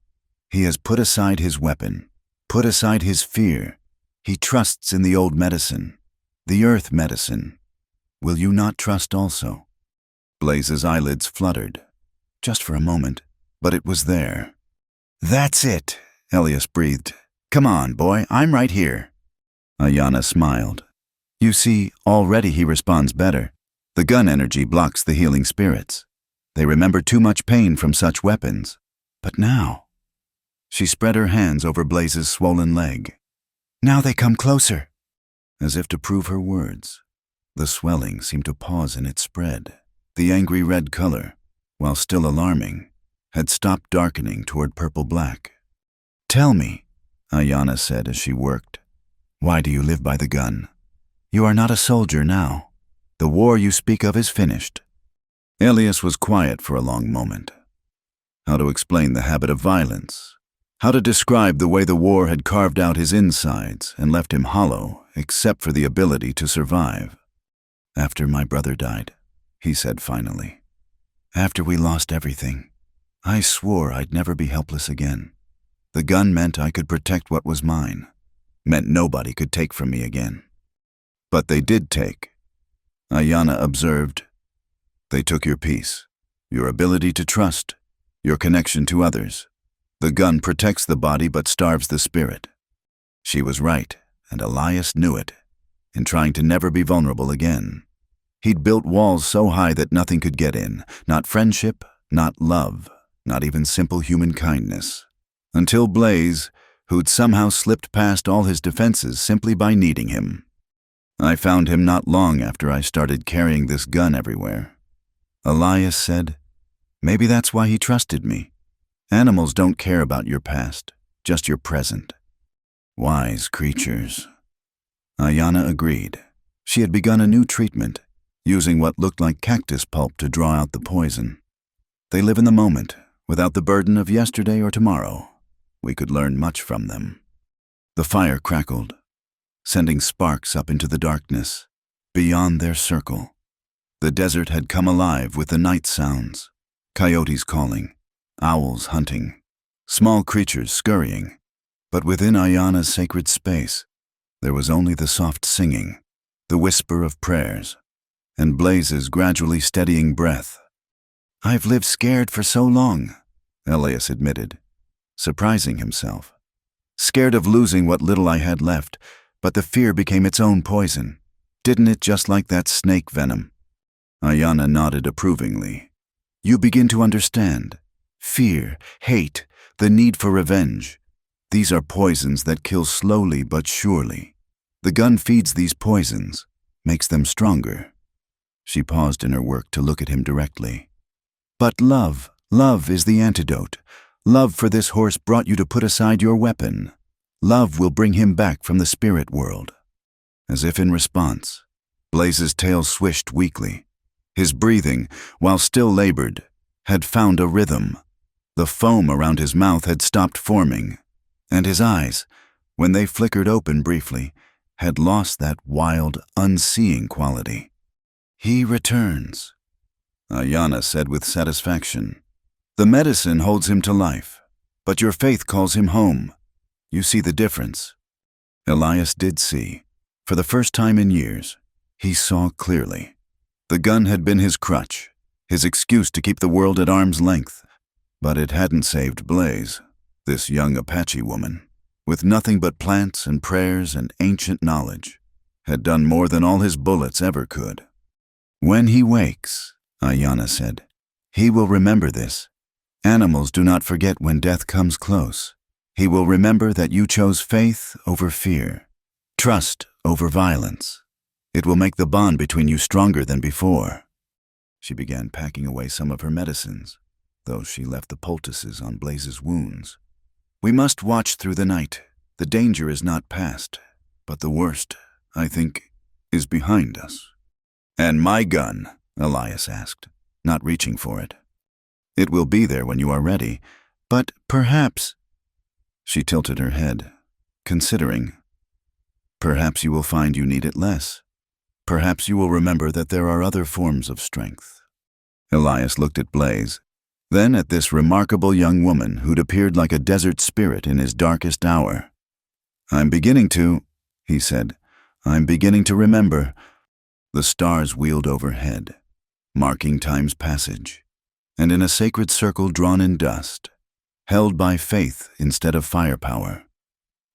He has put aside his weapon, put aside his fear. He trusts in the old medicine, the earth medicine. Will you not trust also?" Blaze's eyelids fluttered, just for a moment, but it was there. "That's it," Elias breathed. "Come on, boy, I'm right here." Ayanna smiled. "You see, already he responds better. The gun energy blocks the healing spirits. They remember too much pain from such weapons. But now—" She spread her hands over Blaze's swollen leg. "Now they come closer." As if to prove her words, the swelling seemed to pause in its spread. The angry red color, while still alarming, had stopped darkening toward purple-black. "Tell me," Ayanna said as she worked, "why do you live by the gun? You are not a soldier now. The war you speak of is finished." Elias was quiet for a long moment. How to explain the habit of violence? How to describe the way the war had carved out his insides and left him hollow except for the ability to survive? "After my brother died," he said finally. "After we lost everything, I swore I'd never be helpless again. The gun meant I could protect what was mine, meant nobody could take from me again. But they did take," Ayanna observed. "They took your peace, your ability to trust, your connection to others. The gun protects the body but starves the spirit." She was right, and Elias knew it, in trying to never be vulnerable again. He'd built walls so high that nothing could get in, not friendship, not love, not even simple human kindness. Until Blaze, who'd somehow slipped past all his defenses simply by needing him. "I found him not long after I started carrying this gun everywhere," Elias said. "Maybe that's why he trusted me. Animals don't care about your past, just your present." Wise creatures. Ayanna agreed. She had begun a new treatment, using what looked like cactus pulp to draw out the poison. They live in the moment, without the burden of yesterday or tomorrow. We could learn much from them. The fire crackled, sending sparks up into the darkness, beyond their circle. The desert had come alive with the night sounds, coyotes calling, owls hunting, small creatures scurrying. But within Ayanna's sacred space, there was only the soft singing, the whisper of prayers, and Blaze's gradually steadying breath. "I've lived scared for so long," Elias admitted, surprising himself. "Scared of losing what little I had left, but the fear became its own poison. Didn't it, just like that snake venom?" Ayanna nodded approvingly. "You begin to understand. Fear, hate, the need for revenge. These are poisons that kill slowly but surely. The gun feeds these poisons, makes them stronger." She paused in her work to look at him directly. "But love is the antidote. Love for this horse brought you to put aside your weapon. Love will bring him back from the spirit world." As if in response, Blaze's tail swished weakly. His breathing, while still labored, had found a rhythm. The foam around his mouth had stopped forming, and his eyes, when they flickered open briefly, had lost that wild, unseeing quality. "He returns," Ayanna said with satisfaction. "The medicine holds him to life, but your faith calls him home. You see the difference." Elias did see. For the first time in years, he saw clearly. The gun had been his crutch, his excuse to keep the world at arm's length. But it hadn't saved Blaze, this young Apache woman, with nothing but plants and prayers and ancient knowledge, had done more than all his bullets ever could. "When he wakes," Ayanna said, "he will remember this. Animals do not forget when death comes close. He will remember that you chose faith over fear, trust over violence. It will make the bond between you stronger than before. She began packing away some of her medicines, though she left the poultices on Blaze's wounds. We must watch through the night. The danger is not past, but the worst, I think, is behind us. And my gun? Elias asked, not reaching for it. It will be there when you are ready, but perhaps... She tilted her head, considering. Perhaps you will find you need it less. Perhaps you will remember that there are other forms of strength. Elias looked at Blaze, then at this remarkable young woman who'd appeared like a desert spirit in his darkest hour. I'm beginning to, he said, I'm beginning to remember. The stars wheeled overhead, marking time's passage, and in a sacred circle drawn in dust, held by faith instead of firepower,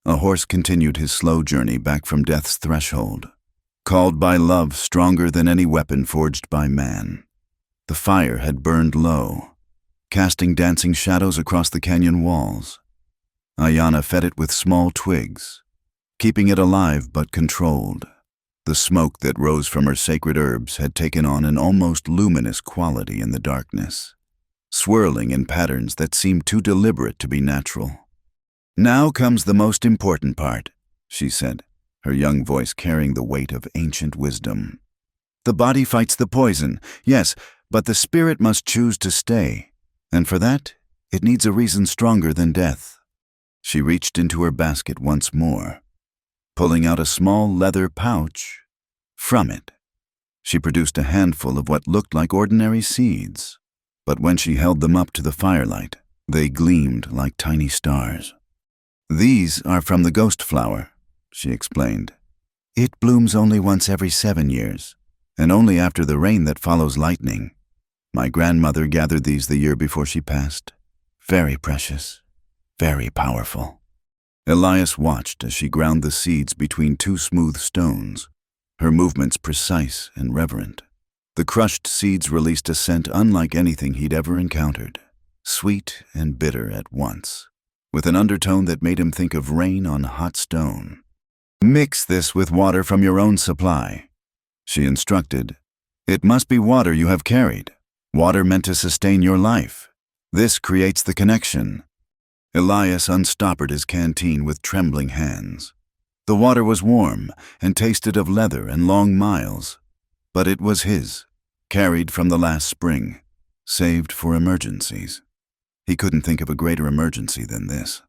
a horse continued his slow journey back from death's threshold, called by love stronger than any weapon forged by man. The fire had burned low, casting dancing shadows across the canyon walls. Ayanna fed it with small twigs, keeping it alive but controlled. The smoke that rose from her sacred herbs had taken on an almost luminous quality in the darkness, swirling in patterns that seemed too deliberate to be natural. Now comes the most important part, she said, her young voice carrying the weight of ancient wisdom. The body fights the poison, yes, but the spirit must choose to stay, and for that, it needs a reason stronger than death. She reached into her basket once more, pulling out a small leather pouch. From it, she produced a handful of what looked like ordinary seeds, but when she held them up to the firelight, they gleamed like tiny stars. These are from the ghost flower, she explained. It blooms only once every 7 years, and only after the rain that follows lightning. My grandmother gathered these the year before she passed. Very precious, very powerful. Elias watched as she ground the seeds between 2 smooth stones, her movements precise and reverent. The crushed seeds released a scent unlike anything he'd ever encountered, sweet and bitter at once, with an undertone that made him think of rain on hot stone. Mix this with water from your own supply, she instructed. It must be water you have carried, water meant to sustain your life. This creates the connection. Elias unstoppered his canteen with trembling hands. The water was warm and tasted of leather and long miles, but it was his, carried from the last spring, saved for emergencies. He couldn't think of a greater emergency than this.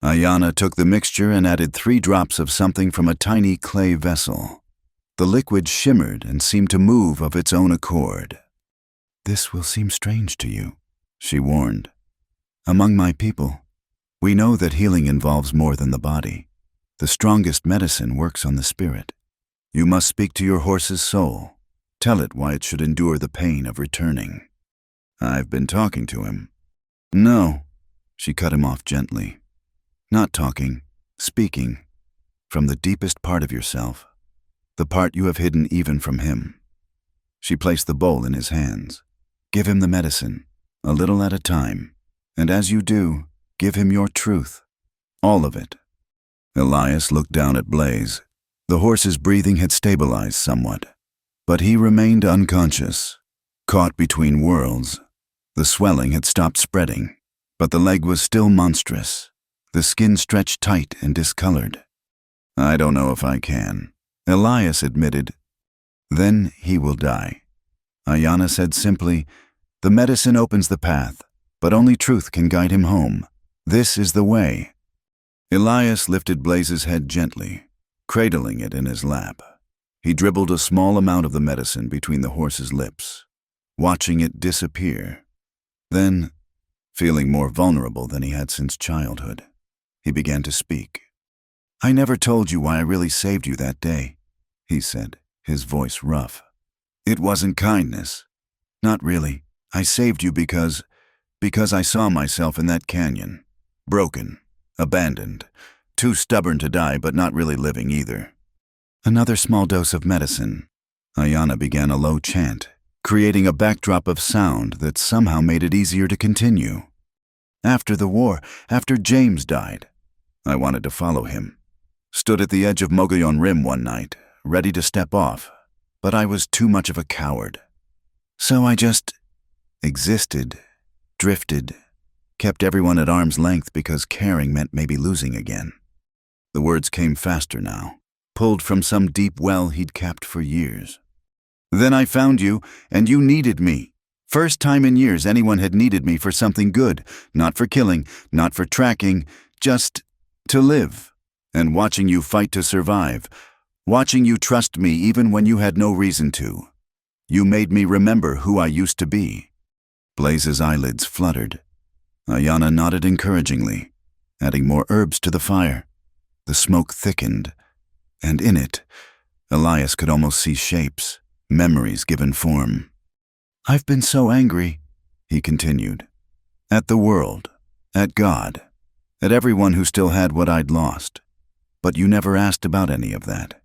Ayanna took the mixture and added 3 drops of something from a tiny clay vessel. The liquid shimmered and seemed to move of its own accord. This will seem strange to you, she warned. Among my people, we know that healing involves more than the body. The strongest medicine works on the spirit. You must speak to your horse's soul. Tell it why it should endure the pain of returning. I've been talking to him. No, she cut him off gently. Not talking, speaking, from the deepest part of yourself, the part you have hidden even from him. She placed the bowl in his hands. Give him the medicine, a little at a time, and as you do, give him your truth, all of it. Elias looked down at Blaze. The horse's breathing had stabilized somewhat, but he remained unconscious, caught between worlds. The swelling had stopped spreading, but the leg was still monstrous, the skin stretched tight and discolored. I don't know if I can, Elias admitted. Then he will die. Ayanna said simply, the medicine opens the path, but only truth can guide him home. This is the way. Elias lifted Blaze's head gently, cradling it in his lap. He dribbled a small amount of the medicine between the horse's lips, watching it disappear. Then, feeling more vulnerable than he had since childhood, he began to speak. I never told you why I really saved you that day, he said, his voice rough. It wasn't kindness. Not really. I saved you because I saw myself in that canyon, broken, abandoned, too stubborn to die but not really living either. Another small dose of medicine. Ayanna began a low chant, creating a backdrop of sound that somehow made it easier to continue. After the war, after James died. I wanted to follow him. Stood at the edge of Mogollon Rim one night, ready to step off, but I was too much of a coward. So I just existed, drifted, kept everyone at arm's length because caring meant maybe losing again. The words came faster now, pulled from some deep well he'd capped for years. Then I found you, and you needed me. First time in years anyone had needed me for something good, not for killing, not for tracking, just to live. And watching you fight to survive, watching you trust me even when you had no reason to. You made me remember who I used to be. Blaze's eyelids fluttered. Ayanna nodded encouragingly, adding more herbs to the fire. The smoke thickened, and in it, Elias could almost see shapes, memories given form. I've been so angry, he continued, at the world, at God, at everyone who still had what I'd lost. But you never asked about any of that.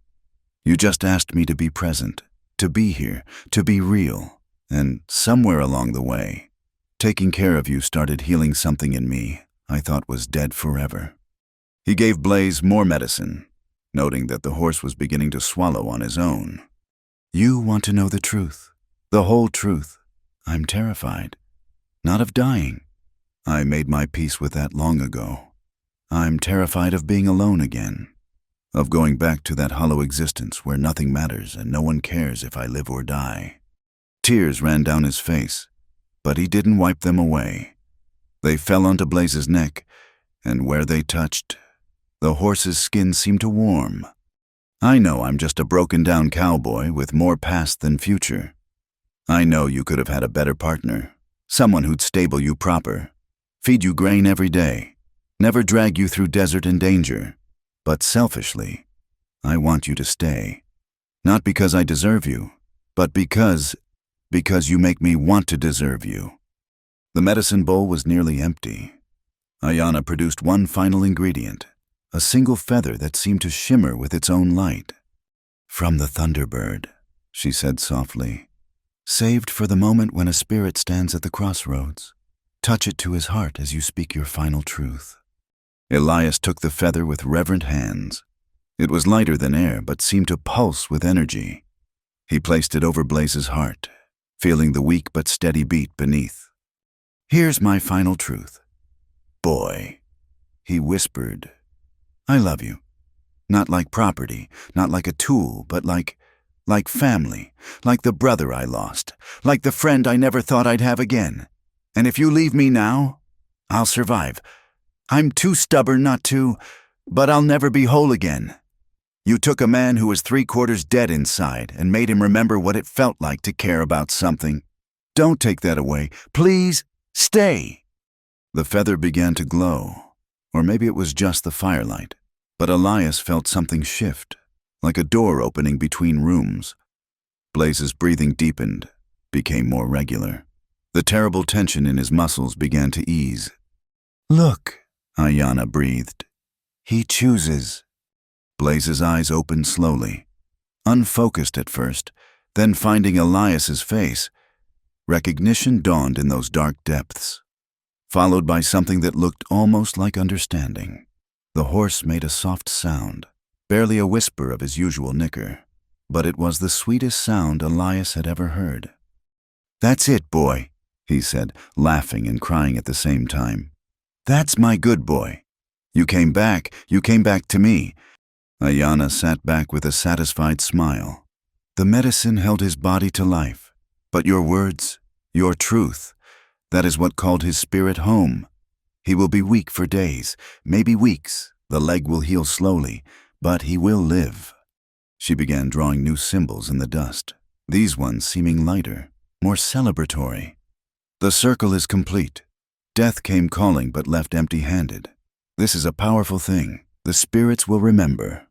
You just asked me to be present, to be here, to be real, and somewhere along the way, taking care of you started healing something in me I thought was dead forever. He gave Blaze more medicine, noting that the horse was beginning to swallow on his own. You want to know the truth, the whole truth. I'm terrified. Not of dying. I made my peace with that long ago. I'm terrified of being alone again, of going back to that hollow existence where nothing matters and no one cares if I live or die. Tears ran down his face, but he didn't wipe them away. They fell onto Blaze's neck, and where they touched, the horse's skin seemed to warm. I know I'm just a broken-down cowboy with more past than future. I know you could have had a better partner, someone who'd stable you proper, feed you grain every day, never drag you through desert and danger. But selfishly, I want you to stay. Not because I deserve you, but because you make me want to deserve you. The medicine bowl was nearly empty. Ayanna produced one final ingredient, a single feather that seemed to shimmer with its own light. From the Thunderbird, she said softly, saved for the moment when a spirit stands at the crossroads. Touch it to his heart as you speak your final truth. Elias took the feather with reverent hands. It was lighter than air, but seemed to pulse with energy. He placed it over Blaze's heart, feeling the weak but steady beat beneath. Here's my final truth. Boy, he whispered, I love you. Not like property, not like a tool, but like family, like the brother I lost, like the friend I never thought I'd have again. And if you leave me now, I'll survive. I'm too stubborn not to, but I'll never be whole again. You took a man who was 3/4 dead inside and made him remember what it felt like to care about something. Don't take that away. Please, stay. The feather began to glow, or maybe it was just the firelight, but Elias felt something shift, like a door opening between rooms. Blaze's breathing deepened, became more regular. The terrible tension in his muscles began to ease. Look, Ayanna breathed. He chooses. Blaze's eyes opened slowly, unfocused at first, then finding Elias's face, recognition dawned in those dark depths, followed by something that looked almost like understanding. The horse made a soft sound, barely a whisper of his usual nicker, but it was the sweetest sound Elias had ever heard. That's it, boy, he said, laughing and crying at the same time. That's my good boy. You came back to me. Ayanna sat back with a satisfied smile. The medicine held his body to life, but your words, your truth, that is what called his spirit home. He will be weak for days, maybe weeks. The leg will heal slowly, but he will live. She began drawing new symbols in the dust, these ones seeming lighter, more celebratory. The circle is complete. Death came calling but left empty-handed. This is a powerful thing. The spirits will remember.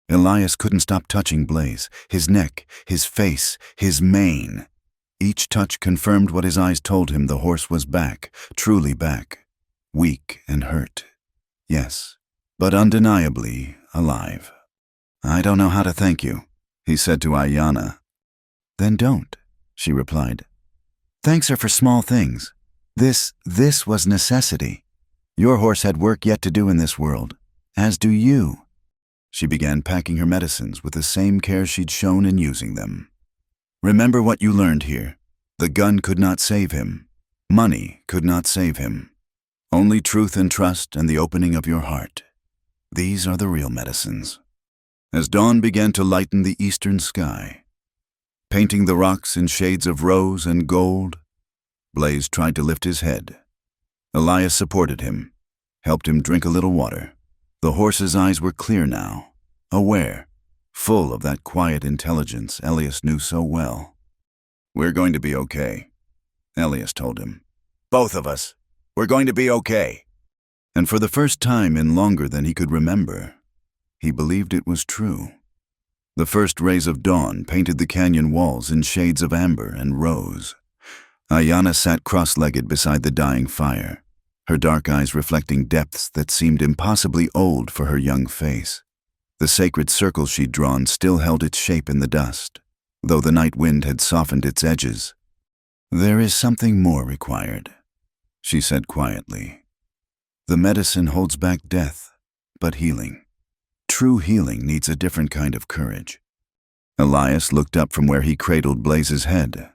Elias couldn't stop touching Blaze, his neck, his face, his mane. Each touch confirmed what his eyes told him. The horse was back, truly back. Weak and hurt. Yes, but undeniably alive. I don't know how to thank you, he said to Ayanna. Then don't, she replied. Thanks are for small things. This was necessity. Your horse had work yet to do in this world, as do you. She began packing her medicines with the same care she'd shown in using them. Remember what you learned here. The gun could not save him. Money could not save him. Only truth and trust and the opening of your heart. These are the real medicines. As dawn began to lighten the eastern sky, painting the rocks in shades of rose and gold, Blaze tried to lift his head. Elias supported him, helped him drink a little water. The horse's eyes were clear now, aware, full of that quiet intelligence Elias knew so well. "We're going to be okay," Elias told him. "Both of us. We're going to be okay." And for the first time in longer than he could remember, he believed it was true. The first rays of dawn painted the canyon walls in shades of amber and rose. Ayanna sat cross-legged beside the dying fire, her dark eyes reflecting depths that seemed impossibly old for her young face. The sacred circle she'd drawn still held its shape in the dust, though the night wind had softened its edges. "There is something more required," she said quietly. "The medicine holds back death, but healing. True healing needs a different kind of courage." Elias looked up from where he cradled Blaze's head.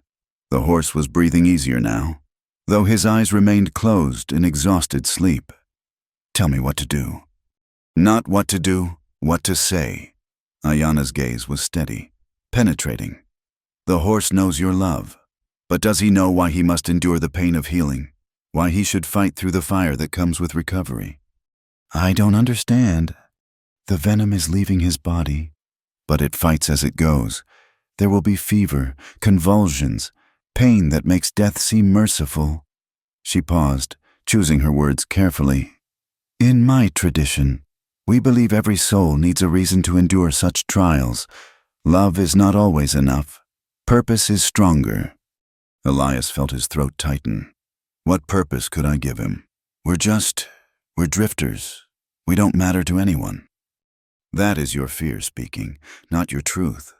The horse was breathing easier now, though his eyes remained closed in exhausted sleep. "Tell me what to do." "Not what to do, what to say." Ayanna's gaze was steady, penetrating. "The horse knows your love, but does he know why he must endure the pain of healing? Why he should fight through the fire that comes with recovery?" "I don't understand. The venom is leaving his body, but it fights as it goes. There will be fever, convulsions, pain that makes death seem merciful." She paused, choosing her words carefully. "In my tradition, we believe every soul needs a reason to endure such trials. Love is not always enough. Purpose is stronger." Elias felt his throat tighten. What purpose could I give him? We're drifters. We don't matter to anyone. "That is your fear speaking, not your truth."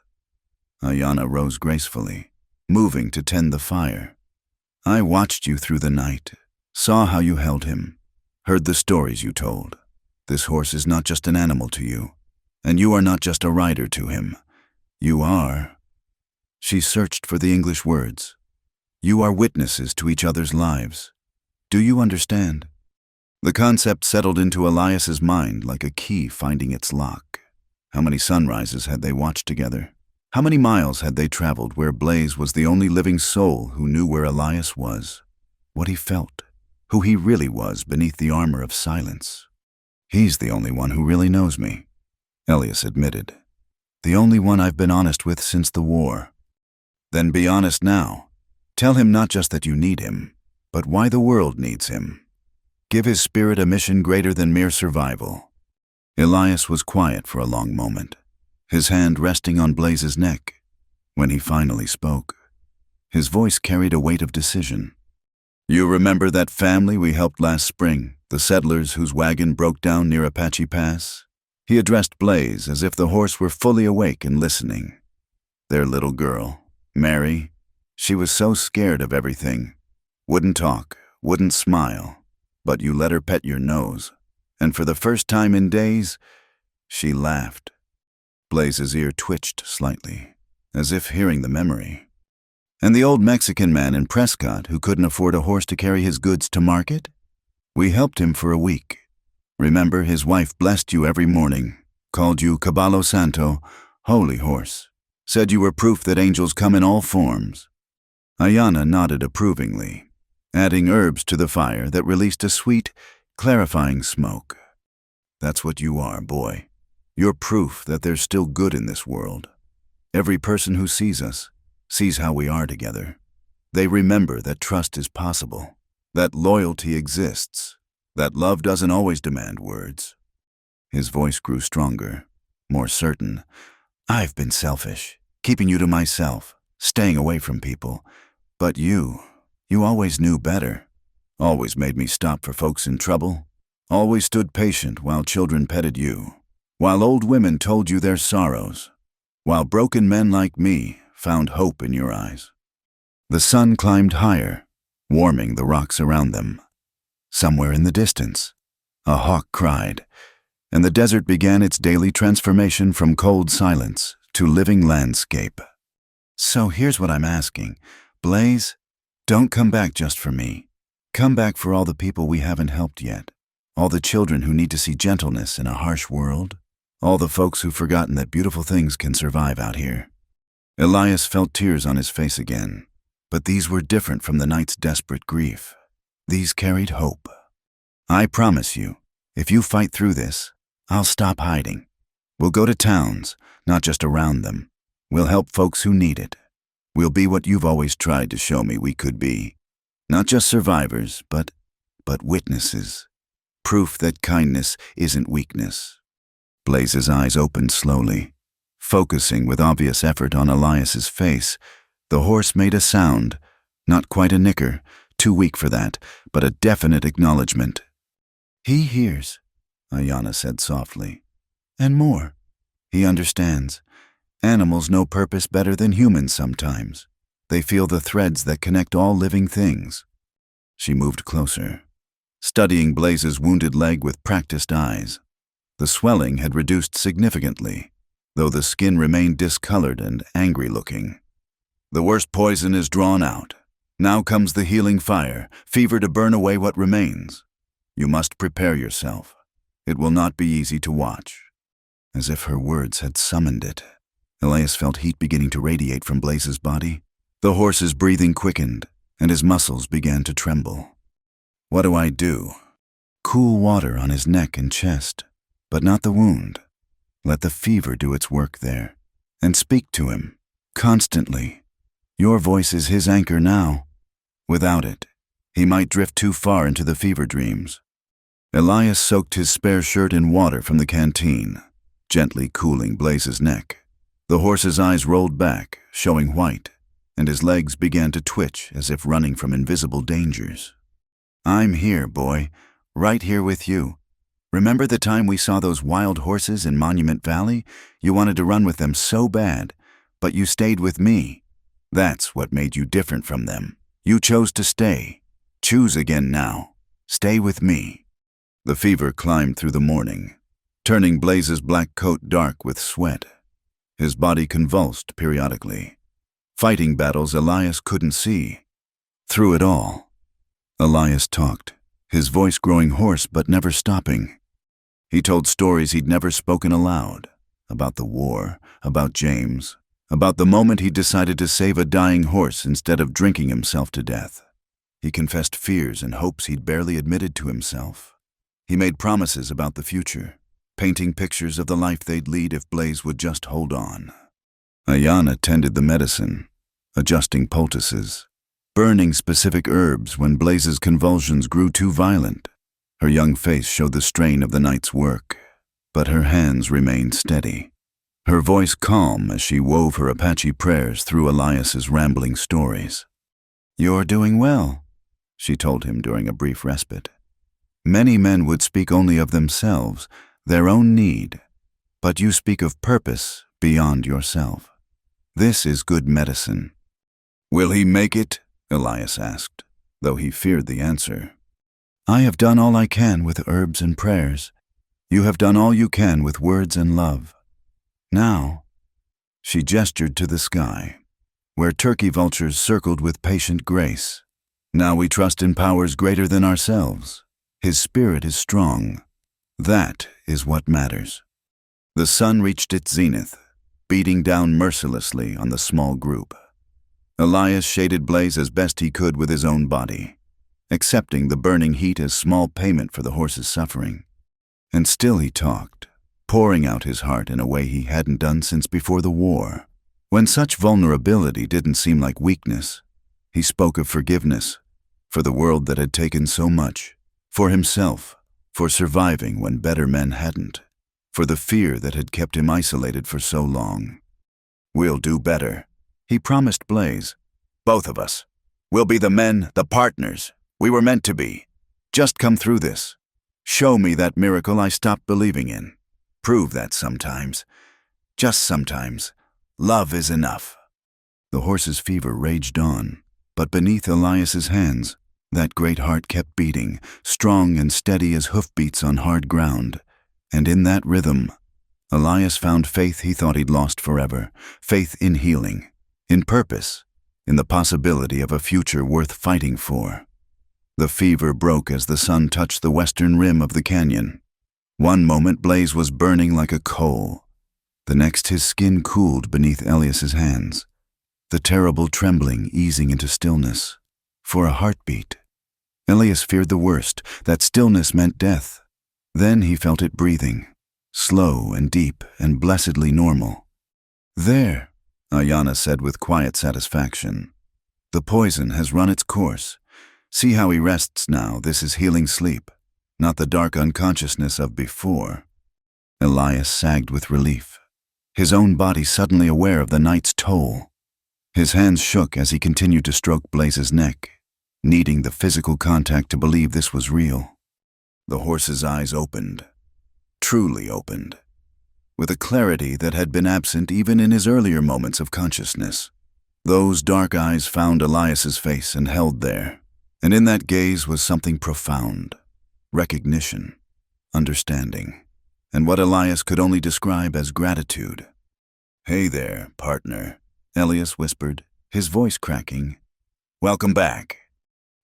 Ayanna rose gracefully, moving to tend the fire. "I watched you through the night, saw how you held him, heard the stories you told. This horse is not just an animal to you, and you are not just a rider to him. You are—" She searched for the English words. "You are witnesses to each other's lives. Do you understand?" The concept settled into Elias's mind like a key finding its lock. How many sunrises had they watched together? How many miles had they traveled where Blaze was the only living soul who knew where Elias was, what he felt, who he really was beneath the armor of silence? "He's the only one who really knows me," Elias admitted. "The only one I've been honest with since the war." "Then be honest now. Tell him not just that you need him, but why the world needs him. Give his spirit a mission greater than mere survival." Elias was quiet for a long moment, his hand resting on Blaze's neck. When he finally spoke, his voice carried a weight of decision. "You remember that family we helped last spring, the settlers whose wagon broke down near Apache Pass?" He addressed Blaze as if the horse were fully awake and listening. "Their little girl, Mary, she was so scared of everything. Wouldn't talk, wouldn't smile, but you let her pet your nose, and for the first time in days, she laughed." Blaze's ear twitched slightly, as if hearing the memory. "And the old Mexican man in Prescott who couldn't afford a horse to carry his goods to market? We helped him for a week. Remember, his wife blessed you every morning, called you Caballo Santo, holy horse, said you were proof that angels come in all forms." Ayanna nodded approvingly, adding herbs to the fire that released a sweet, clarifying smoke. "That's what you are, boy. You're proof that there's still good in this world. Every person who sees us sees how we are together. They remember that trust is possible, that loyalty exists, that love doesn't always demand words." His voice grew stronger, more certain. "I've been selfish, keeping you to myself, staying away from people. But you always knew better. Always made me stop for folks in trouble. Always stood patient while children petted you. While old women told you their sorrows. While broken men like me found hope in your eyes." The sun climbed higher, warming the rocks around them. Somewhere in the distance, a hawk cried, and the desert began its daily transformation from cold silence to living landscape. So here's what I'm asking. Blaze, don't come back just for me. Come back for all the people we haven't helped yet. All the children who need to see gentleness in a harsh world. All the folks who've forgotten that beautiful things can survive out here. Elias felt tears on his face again, but these were different from the night's desperate grief. These carried hope. I promise you, if you fight through this, I'll stop hiding. We'll go to towns, not just around them. We'll help folks who need it. We'll be what you've always tried to show me we could be. Not just survivors, but witnesses. Proof that kindness isn't weakness. Blaze's eyes opened slowly. Focusing with obvious effort on Elias's face, the horse made a sound, not quite a nicker, too weak for that, but a definite acknowledgement. He hears, Ayana said softly. And more. He understands. Animals know purpose better than humans sometimes. They feel the threads that connect all living things. She moved closer, studying Blaze's wounded leg with practiced eyes. The swelling had reduced significantly, though the skin remained discolored and angry-looking. The worst poison is drawn out. Now comes the healing fire, fever to burn away what remains. You must prepare yourself. It will not be easy to watch. As if her words had summoned it, Elias felt heat beginning to radiate from Blaze's body. The horse's breathing quickened, and his muscles began to tremble. What do I do? Cool water on his neck and chest, but not the wound. Let the fever do its work there, and speak to him, constantly. Your voice is his anchor now. Without it, he might drift too far into the fever dreams. Elias soaked his spare shirt in water from the canteen, gently cooling Blaze's neck. The horse's eyes rolled back, showing white, and his legs began to twitch as if running from invisible dangers. I'm here, boy, right here with you. Remember the time we saw those wild horses in Monument Valley? You wanted to run with them so bad, but you stayed with me. That's what made you different from them. You chose to stay. Choose again now. Stay with me. The fever climbed through the morning, turning Blaze's black coat dark with sweat. His body convulsed periodically. Fighting battles Elias couldn't see. Through it all, Elias talked, his voice growing hoarse but never stopping. He told stories he'd never spoken aloud, about the war, about James, about the moment he decided to save a dying horse instead of drinking himself to death. He confessed fears and hopes he'd barely admitted to himself. He made promises about the future, painting pictures of the life they'd lead if Blaze would just hold on. Ayana tended the medicine, adjusting poultices, burning specific herbs when Blaze's convulsions grew too violent. Her young face showed the strain of the night's work, but her hands remained steady, her voice calm as she wove her Apache prayers through Elias's rambling stories. You're doing well, she told him during a brief respite. Many men would speak only of themselves, their own need, but you speak of purpose beyond yourself. This is good medicine. Will he make it? Elias asked, though he feared the answer. I have done all I can with herbs and prayers. You have done all you can with words and love. Now, she gestured to the sky, where turkey vultures circled with patient grace. Now we trust in powers greater than ourselves. His spirit is strong. That is what matters. The sun reached its zenith, beating down mercilessly on the small group. Elias shaded Blaze as best he could with his own body, accepting the burning heat as small payment for the horse's suffering. And still he talked, pouring out his heart in a way he hadn't done since before the war. When such vulnerability didn't seem like weakness, he spoke of forgiveness, for the world that had taken so much, for himself, for surviving when better men hadn't, for the fear that had kept him isolated for so long. We'll do better, he promised Blaze. Both of us. We'll be the men, the partners we were meant to be. Just come through this. Show me that miracle I stopped believing in. Prove that sometimes. Just sometimes. Love is enough. The horse's fever raged on, But beneath Elias's hands, that great heart kept beating, strong and steady as hoofbeats on hard ground. And in that rhythm, Elias found faith he thought he'd lost forever, faith in healing, in purpose, in the possibility of a future worth fighting for. The fever broke as the sun touched the western rim of the canyon. One moment Blaze was burning like a coal. The next his skin cooled beneath Elias's hands, the terrible trembling easing into stillness. For a heartbeat. Elias feared the worst, that stillness meant death. Then he felt it breathing, slow and deep and blessedly normal. "There," Ayanna said with quiet satisfaction. "The poison has run its course. See how he rests now. This is healing sleep, not the dark unconsciousness of before." Elias sagged with relief, his own body suddenly aware of the night's toll. His hands shook as he continued to stroke Blaze's neck, needing the physical contact to believe this was real. The horse's eyes opened, truly opened, with a clarity that had been absent even in his earlier moments of consciousness. Those dark eyes found Elias's face and held there, and in that gaze was something profound, recognition, understanding, and what Elias could only describe as gratitude. "Hey there, partner," Elias whispered, his voice cracking. "Welcome back."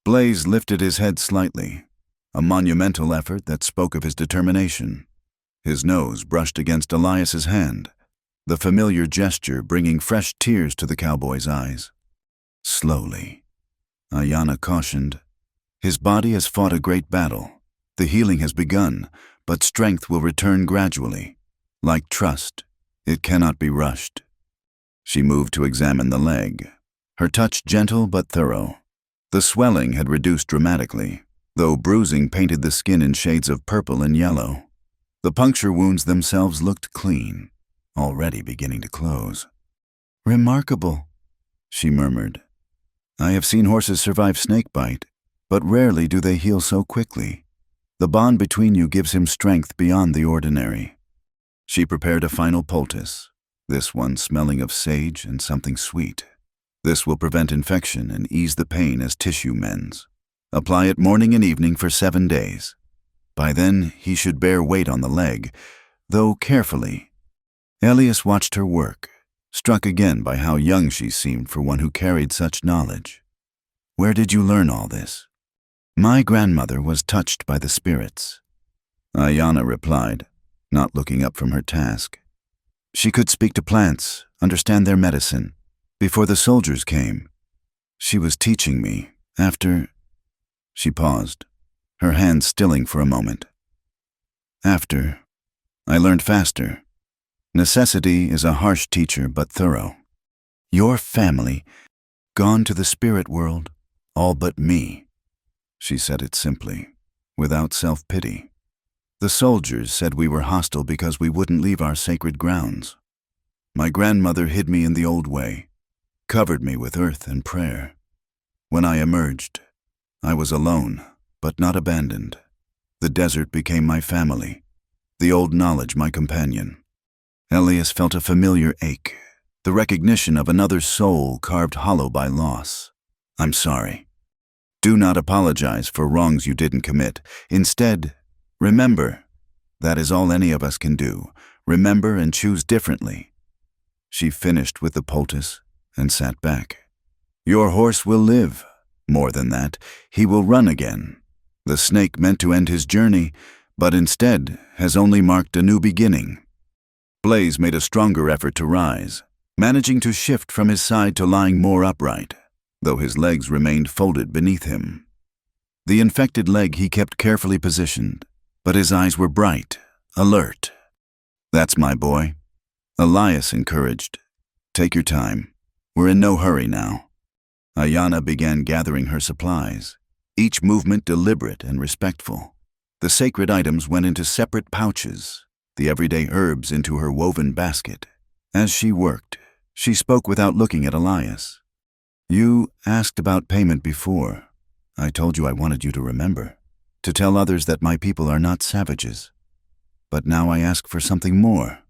Blaze lifted his head slightly, a monumental effort that spoke of his determination. His nose brushed against Elias's hand, the familiar gesture bringing fresh tears to the cowboy's eyes. "Slowly," Ayanna cautioned. "His body has fought a great battle. The healing has begun, but strength will return gradually. Like trust, it cannot be rushed." She moved to examine the leg, her touch gentle but thorough. The swelling had reduced dramatically, though bruising painted the skin in shades of purple and yellow. The puncture wounds themselves looked clean, already beginning to close. "Remarkable," she murmured. "I have seen horses survive snakebite, but rarely do they heal so quickly. The bond between you gives him strength beyond the ordinary." She prepared a final poultice, this one smelling of sage and something sweet. "This will prevent infection and ease the pain as tissue mends. Apply it morning and evening for 7 days. By then, he should bear weight on the leg, though carefully." Elias watched her work, struck again by how young she seemed for one who carried such knowledge. "Where did you learn all this?" "My grandmother was touched by the spirits," Ayanna replied, not looking up from her task. "She could speak to plants, understand their medicine. Before the soldiers came, she was teaching me. After—" She paused, her hands stilling for a moment. "After, I learned faster. Necessity is a harsh teacher, but thorough. Your family, gone to the spirit world, all but me." She said it simply, without self-pity. "The soldiers said we were hostile because we wouldn't leave our sacred grounds. My grandmother hid me in the old way, covered me with earth and prayer. When I emerged, I was alone, but not abandoned. The desert became my family, the old knowledge my companion." Elias felt a familiar ache, the recognition of another soul carved hollow by loss. "I'm sorry. Do not apologize for wrongs you didn't commit. Instead, remember, that is all any of us can do. Remember and choose differently." She finished with the poultice and sat back. "Your horse will live. More than that, he will run again. The snake meant to end his journey, but instead has only marked a new beginning." Blaze made a stronger effort to rise, managing to shift from his side to lying more upright, though his legs remained folded beneath him. The infected leg he kept carefully positioned, but his eyes were bright, alert. "That's my boy," Elias encouraged. "Take your time. We're in no hurry now." Ayanna began gathering her supplies, each movement deliberate and respectful. The sacred items went into separate pouches, the everyday herbs into her woven basket. As she worked, she spoke without looking at Elias. "You asked about payment before. I told you I wanted you to remember, to tell others that my people are not savages. But now I ask for something more.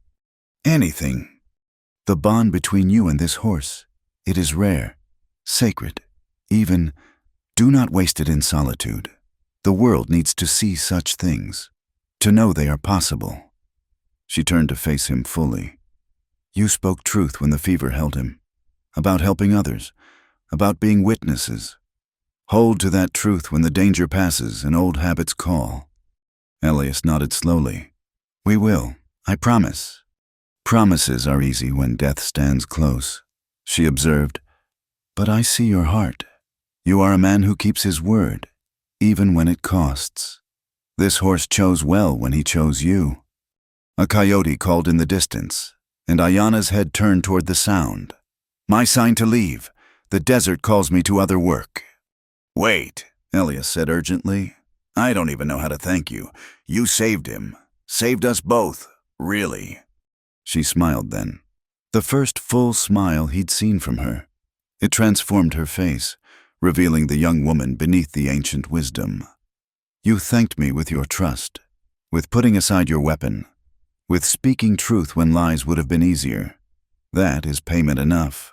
Anything. The bond between you and this horse, it is rare, sacred. Even, do not waste it in solitude. The world needs to see such things, to know they are possible. She turned to face him fully. You spoke truth when the fever held him, about helping others, about being witnesses. Hold to that truth when the danger passes and old habits call. Elias nodded slowly. We will, I promise. Promises are easy when death stands close, she observed. But I see your heart. You are a man who keeps his word, even when it costs. This horse chose well when he chose you. A coyote called in the distance, and Ayana's head turned toward the sound. My sign to leave. The desert calls me to other work. Wait, Elias said urgently. I don't even know how to thank you. You saved him. Saved us both. Really. She smiled then. The first full smile he'd seen from her. It transformed her face, revealing the young woman beneath the ancient wisdom. You thanked me with your trust, with putting aside your weapon, with speaking truth when lies would have been easier. That is payment enough.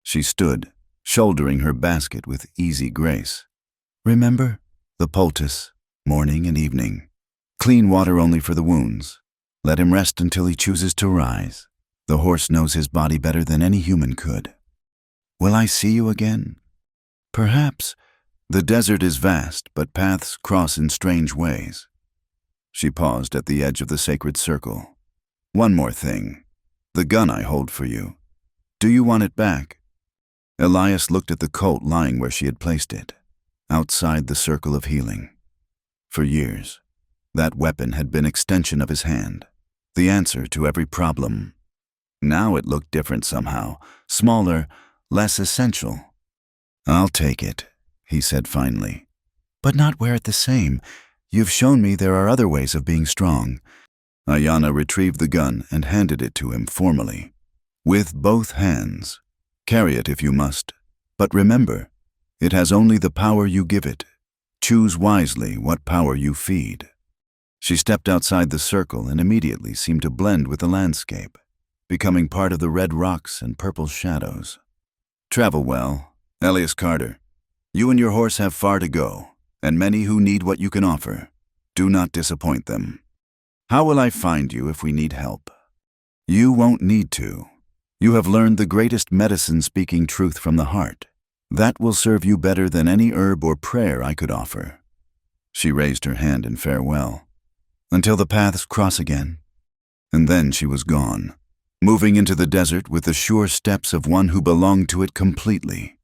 She stood, shouldering her basket with easy grace. Remember? The poultice, morning and evening. Clean water only for the wounds. Let him rest until he chooses to rise. The horse knows his body better than any human could. Will I see you again? Perhaps. The desert is vast, but paths cross in strange ways. She paused at the edge of the sacred circle. One more thing. The gun I hold for you. Do you want it back? Elias looked at the colt lying where she had placed it, outside the circle of healing. For years, that weapon had been an extension of his hand, the answer to every problem. Now it looked different somehow, smaller, less essential. I'll take it, he said finally. But not wear it the same. You've shown me there are other ways of being strong. Ayana retrieved the gun and handed it to him formally. With both hands. Carry it if you must. But remember, it has only the power you give it. Choose wisely what power you feed. She stepped outside the circle and immediately seemed to blend with the landscape, becoming part of the red rocks and purple shadows. Travel well, Elias Carter. You and your horse have far to go, and many who need what you can offer. Do not disappoint them. How will I find you if we need help? You won't need to. You have learned the greatest medicine, speaking truth from the heart. That will serve you better than any herb or prayer I could offer. She raised her hand in farewell. Until the paths cross again. And then she was gone, moving into the desert with the sure steps of one who belonged to it completely.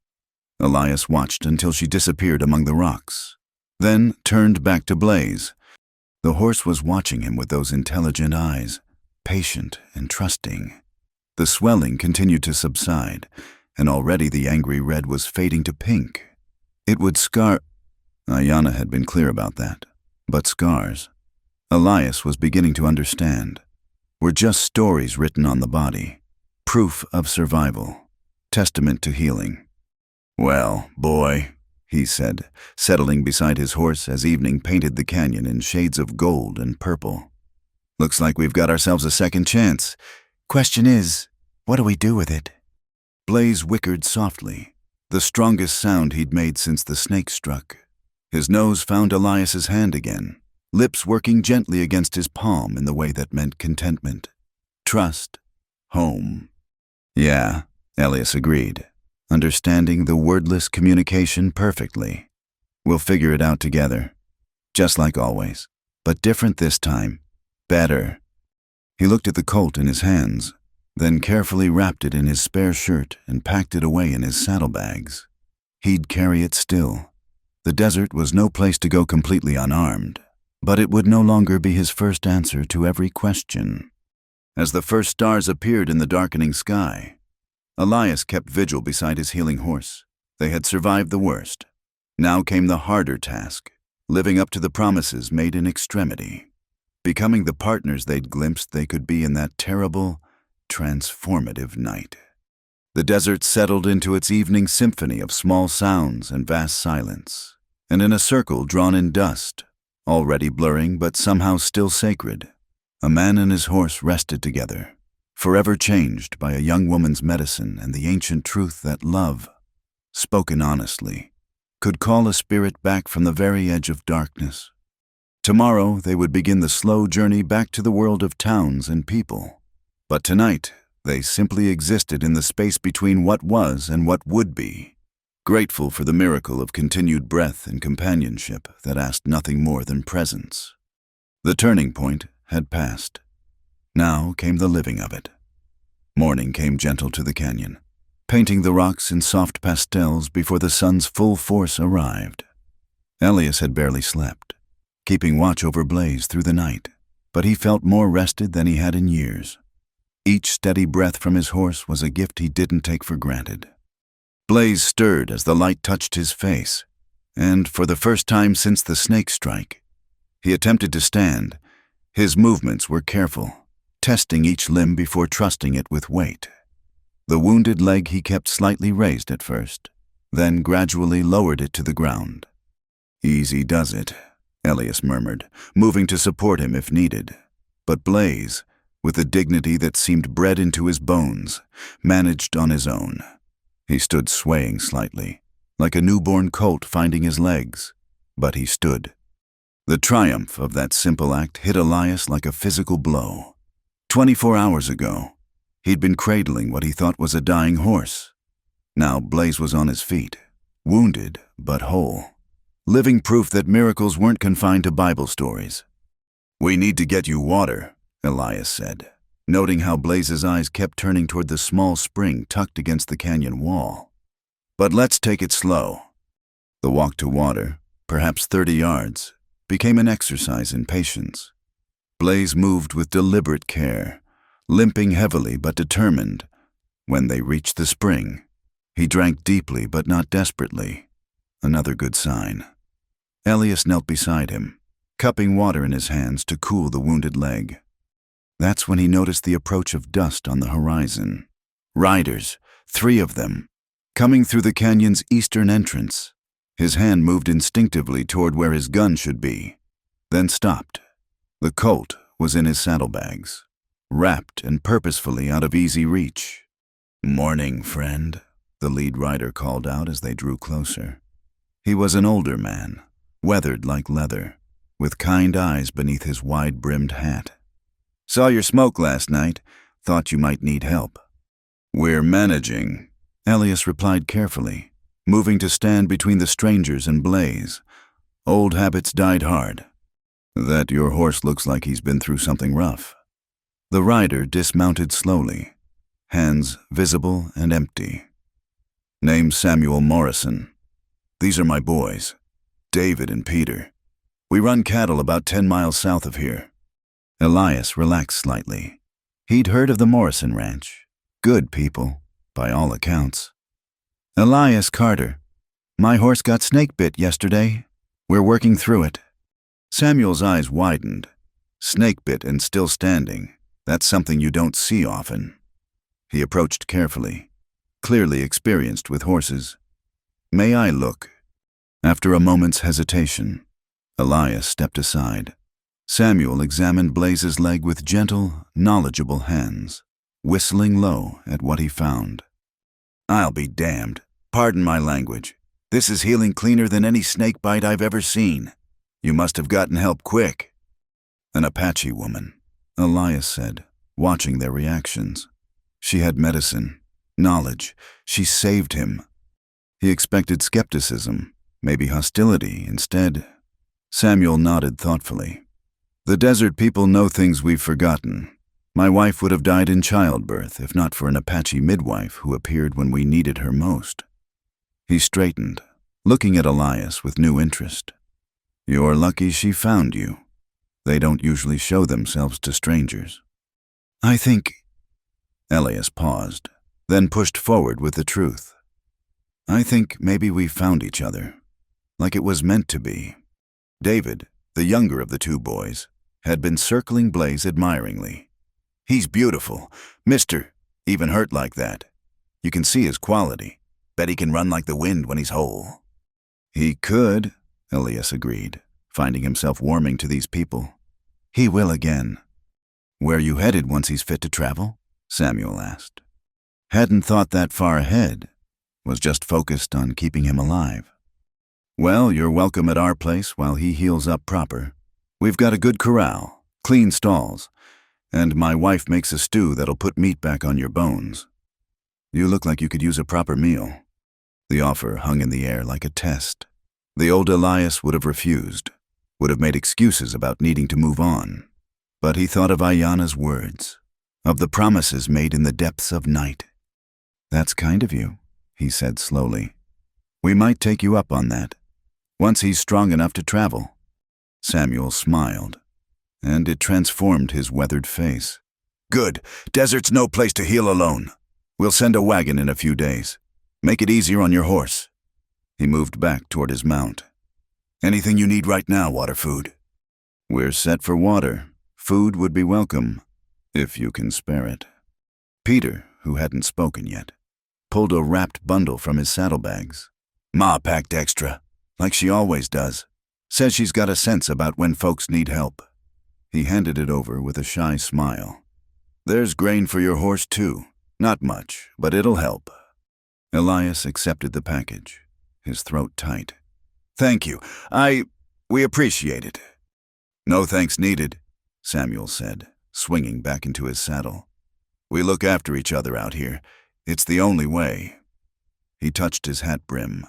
Elias watched until she disappeared among the rocks, then turned back to Blaze. The horse was watching him with those intelligent eyes, patient and trusting. The swelling continued to subside, and already the angry red was fading to pink. It would scar. Ayana had been clear about that. But scars, Elias was beginning to understand, were just stories written on the body, proof of survival, testament to healing. Well, boy, he said, settling beside his horse as evening painted the canyon in shades of gold and purple. Looks like we've got ourselves a second chance. Question is, what do we do with it? Blaze whickered softly, the strongest sound he'd made since the snake struck. His nose found Elias's hand again, lips working gently against his palm in the way that meant contentment. Trust. Home. Yeah, Elias agreed, understanding the wordless communication perfectly. We'll figure it out together. Just like always, but different this time. Better. He looked at the colt in his hands, then carefully wrapped it in his spare shirt and packed it away in his saddlebags. He'd carry it still. The desert was no place to go completely unarmed, but it would no longer be his first answer to every question. As the first stars appeared in the darkening sky, Elias kept vigil beside his healing horse. They had survived the worst. Now came the harder task, living up to the promises made in extremity, becoming the partners they'd glimpsed they could be in that terrible, transformative night. The desert settled into its evening symphony of small sounds and vast silence, and in a circle drawn in dust, already blurring but somehow still sacred, a man and his horse rested together, forever changed by a young woman's medicine and the ancient truth that love spoken honestly, could call a spirit back from the very edge of darkness. Tomorrow they would begin the slow journey back to the world of towns and people. But tonight, they simply existed in the space between what was and what would be, grateful for the miracle of continued breath and companionship that asked nothing more than presence. The turning point had passed. Now came the living of it. Morning came gentle to the canyon, painting the rocks in soft pastels before the sun's full force arrived. Elias had barely slept, keeping watch over Blaze through the night, but he felt more rested than he had in years. Each steady breath from his horse was a gift he didn't take for granted. Blaze stirred as the light touched his face, and for the first time since the snake strike, he attempted to stand. His movements were careful, testing each limb before trusting it with weight. The wounded leg he kept slightly raised at first, then gradually lowered it to the ground. "Easy does it," Elias murmured, moving to support him if needed. But Blaze, with a dignity that seemed bred into his bones, managed on his own. He stood swaying slightly, like a newborn colt finding his legs, but he stood. The triumph of that simple act hit Elias like a physical blow. 24 hours ago, he'd been cradling what he thought was a dying horse. Now Blaze was on his feet, wounded but whole, living proof that miracles weren't confined to Bible stories. "We need to get you water," Elias said, noting how Blaze's eyes kept turning toward the small spring tucked against the canyon wall. "But let's take it slow." The walk to water, perhaps 30 yards, became an exercise in patience. Blaze moved with deliberate care, limping heavily but determined. When they reached the spring, he drank deeply but not desperately. Another good sign. Elias knelt beside him, cupping water in his hands to cool the wounded leg. That's when he noticed the approach of dust on the horizon. Riders, 3 of them, coming through the canyon's eastern entrance. His hand moved instinctively toward where his gun should be, then stopped. The Colt was in his saddlebags, wrapped and purposefully out of easy reach. "Morning, friend," the lead rider called out as they drew closer. He was an older man, weathered like leather, with kind eyes beneath his wide-brimmed hat. "Saw your smoke last night. Thought you might need help." "We're managing," Elias replied carefully, moving to stand between the strangers and Blaze. "Old habits died hard." "That your horse looks like he's been through something rough." The rider dismounted slowly, hands visible and empty. "Name's Samuel Morrison. These are my boys, David and Peter. We run cattle about 10 miles south of here." Elias relaxed slightly. He'd heard of the Morrison Ranch. Good people, by all accounts. "Elias Carter. My horse got snake bit yesterday. We're working through it." Samuel's eyes widened. Snake bit and still standing. That's something you don't see often. He approached carefully, clearly experienced with horses. "May I look?" After a moment's hesitation, Elias stepped aside. Samuel examined Blaze's leg with gentle, knowledgeable hands, whistling low at what he found. "I'll be damned. Pardon my language. This is healing cleaner than any snake bite I've ever seen. You must have gotten help quick." "An Apache woman," Elias said, watching their reactions. "She had medicine, knowledge. She saved him." He expected skepticism, maybe hostility instead. Samuel nodded thoughtfully. "The desert people know things we've forgotten. My wife would have died in childbirth if not for an Apache midwife who appeared when we needed her most." He straightened, looking at Elias with new interest. "You're lucky she found you. They don't usually show themselves to strangers." "I think—" Elias paused, then pushed forward with the truth. "I think maybe we found each other, like it was meant to be." David, the younger of the 2 boys, had been circling Blaze admiringly. "He's beautiful. Mister, even hurt like that. You can see his quality. Bet he can run like the wind when he's whole." "He could," Elias agreed, finding himself warming to these people. "He will again." "Where you headed once he's fit to travel?" Samuel asked. "Hadn't thought that far ahead." was just focused on keeping him alive. Well, you're welcome at our place while he heals up proper. We've got a good corral, clean stalls, and my wife makes a stew that'll put meat back on your bones. You look like you could use a proper meal. The offer hung in the air like a test. The old Elias would have refused, would have made excuses about needing to move on. But he thought of Ayanna's words, of the promises made in the depths of night. That's kind of you, he said slowly. We might take you up on that, once he's strong enough to travel. Samuel smiled, and it transformed his weathered face. Good. Desert's no place to heal alone. We'll send a wagon in a few days. Make it easier on your horse. He moved back toward his mount. Anything you need right now, Waterfood? We're set for water. Food would be welcome, if you can spare it. Peter, who hadn't spoken yet, pulled a wrapped bundle from his saddlebags. Ma packed extra, like she always does. Says she's got a sense about when folks need help. He handed it over with a shy smile. There's grain for your horse, too. Not much, but it'll help. Elias accepted the package, his throat tight. Thank you. We appreciate it. No thanks needed, Samuel said, swinging back into his saddle. We look after each other out here. It's the only way. He touched his hat brim.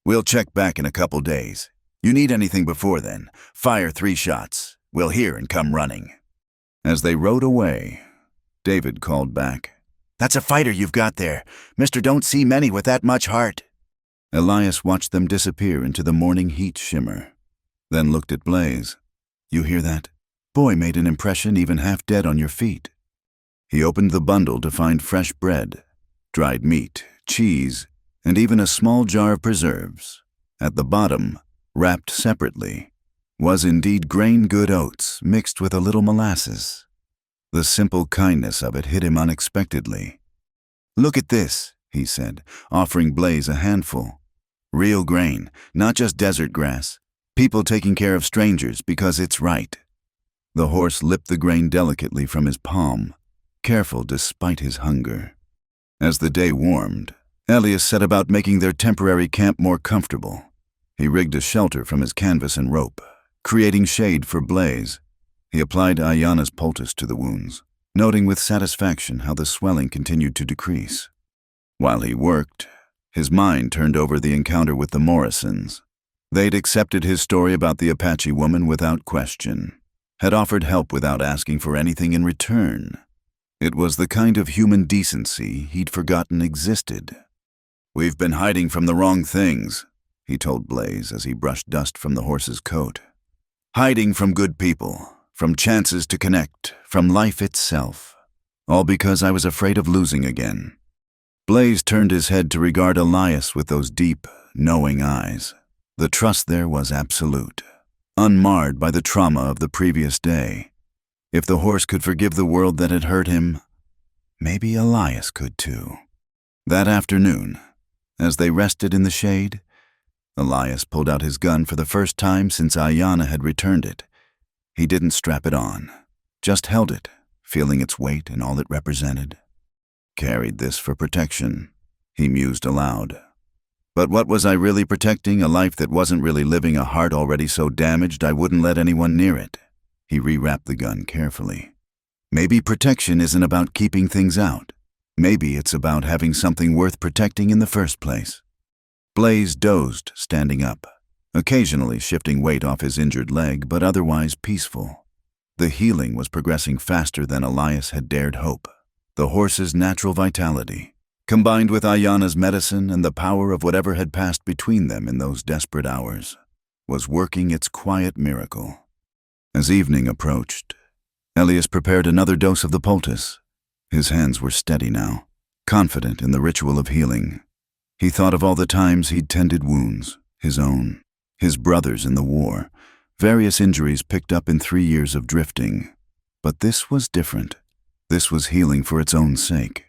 We'll check back in a couple days. You need anything before then, fire 3 shots. We'll hear and come running. As they rode away, David called back. That's a fighter you've got there. Mister don't see many with that much heart. Elias watched them disappear into the morning heat shimmer, then looked at Blaze. You hear that? Boy made an impression even half dead on your feet. He opened the bundle to find fresh bread, dried meat, cheese, and even a small jar of preserves. At the bottom, wrapped separately, was indeed grain-good oats mixed with a little molasses. The simple kindness of it hit him unexpectedly. Look at this, he said, offering Blaze a handful. Real grain, not just desert grass. People taking care of strangers because it's right. The horse lipped the grain delicately from his palm, careful despite his hunger. As the day warmed, Elias set about making their temporary camp more comfortable. He rigged a shelter from his canvas and rope, creating shade for Blaze. He applied Ayanna's poultice to the wounds, noting with satisfaction how the swelling continued to decrease. While he worked, his mind turned over the encounter with the Morrisons. They'd accepted his story about the Apache woman without question, had offered help without asking for anything in return. It was the kind of human decency he'd forgotten existed. We've been hiding from the wrong things, he told Blaze as he brushed dust from the horse's coat. Hiding from good people, from chances to connect, from life itself. All because I was afraid of losing again. Blaze turned his head to regard Elias with those deep, knowing eyes. The trust there was absolute, unmarred by the trauma of the previous day. If the horse could forgive the world that had hurt him, maybe Elias could too. That afternoon, as they rested in the shade, Elias pulled out his gun for the first time since Ayanna had returned it. He didn't strap it on, just held it, feeling its weight and all it represented. Carried this for protection, he mused aloud. But what was I really protecting? A life that wasn't really living, a heart already so damaged I wouldn't let anyone near it. He rewrapped the gun carefully. Maybe protection isn't about keeping things out. Maybe it's about having something worth protecting in the first place. Blaze dozed, standing up, occasionally shifting weight off his injured leg, but otherwise peaceful. The healing was progressing faster than Elias had dared hope. The horse's natural vitality, combined with Ayanna's medicine and the power of whatever had passed between them in those desperate hours, was working its quiet miracle. As evening approached, Elias prepared another dose of the poultice. His hands were steady now, confident in the ritual of healing. He thought of all the times he'd tended wounds, his own, his brother's in the war, various injuries picked up in 3 years of drifting. But this was different. This was healing for its own sake,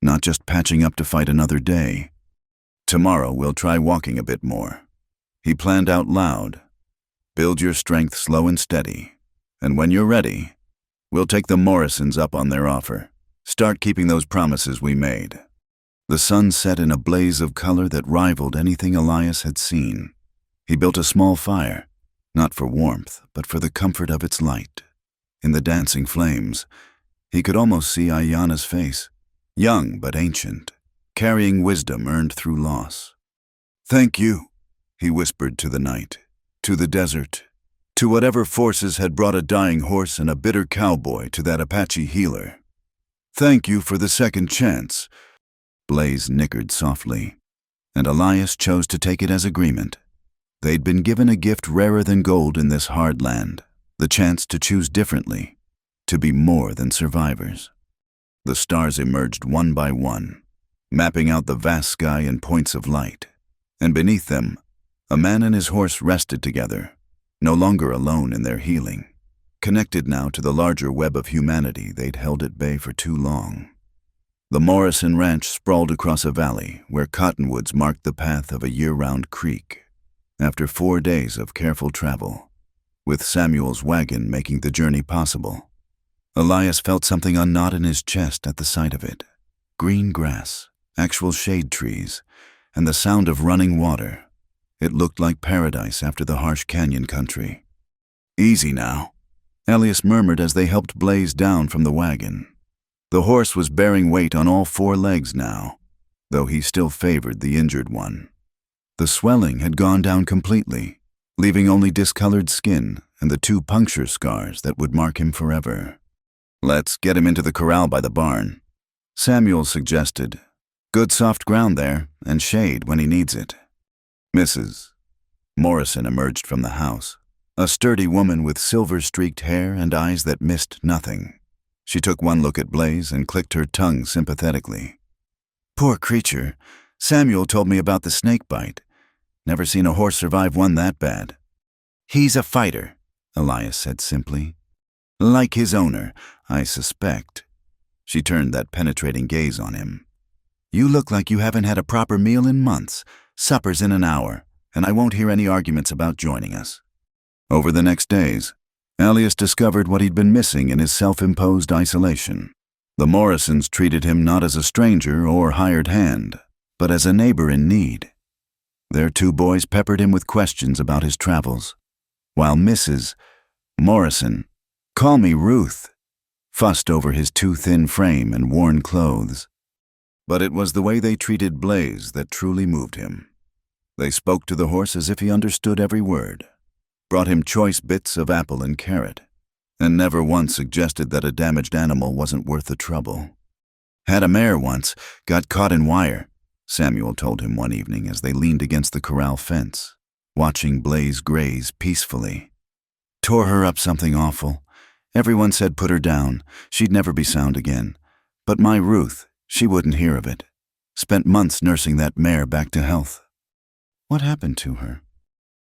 not just patching up to fight another day. Tomorrow we'll try walking a bit more. He planned out loud. Build your strength slow and steady, and when you're ready, we'll take the Morrisons up on their offer. Start keeping those promises we made. The sun set in a blaze of color that rivaled anything Elias had seen. He built a small fire, not for warmth, but for the comfort of its light. In the dancing flames, he could almost see Ayana's face, young but ancient, carrying wisdom earned through loss. "Thank you," he whispered to the night, to the desert, to whatever forces had brought a dying horse and a bitter cowboy to that Apache healer. "Thank you for the second chance." Blaze nickered softly, and Elias chose to take it as agreement. They'd been given a gift rarer than gold in this hard land, the chance to choose differently, to be more than survivors. The stars emerged one by one, mapping out the vast sky in points of light, and beneath them, a man and his horse rested together, no longer alone in their healing, connected now to the larger web of humanity they'd held at bay for too long. The Morrison Ranch sprawled across a valley where cottonwoods marked the path of a year-round creek. After 4 days of careful travel, with Samuel's wagon making the journey possible, Elias felt something unknot in his chest at the sight of it. Green grass, actual shade trees, and the sound of running water. It looked like paradise after the harsh canyon country. "Easy now," Elias murmured as they helped Blaze down from the wagon. The horse was bearing weight on all 4 legs now, though he still favored the injured one. The swelling had gone down completely, leaving only discolored skin and the 2 puncture scars that would mark him forever. "Let's get him into the corral by the barn," Samuel suggested. "Good soft ground there, and shade when he needs it." Mrs. Morrison emerged from the house, a sturdy woman with silver-streaked hair and eyes that missed nothing. She took one look at Blaze and clicked her tongue sympathetically. "Poor creature. Samuel told me about the snake bite. Never seen a horse survive one that bad." "He's a fighter," Elias said simply. "Like his owner, I suspect." She turned that penetrating gaze on him. "You look like you haven't had a proper meal in months. Supper's in an hour, and I won't hear any arguments about joining us." Over the next days, Elias discovered what he'd been missing in his self-imposed isolation. The Morrisons treated him not as a stranger or hired hand, but as a neighbor in need. Their 2 boys peppered him with questions about his travels, while Mrs. Morrison, "Call me Ruth," fussed over his too thin frame and worn clothes. But it was the way they treated Blaze that truly moved him. They spoke to the horse as if he understood every word, brought him choice bits of apple and carrot, and never once suggested that a damaged animal wasn't worth the trouble. "Had a mare once, got caught in wire," Samuel told him one evening as they leaned against the corral fence, watching Blaze graze peacefully. "Tore her up something awful. Everyone said put her down, she'd never be sound again. But my Ruth, she wouldn't hear of it. Spent months nursing that mare back to health." "What happened to her?"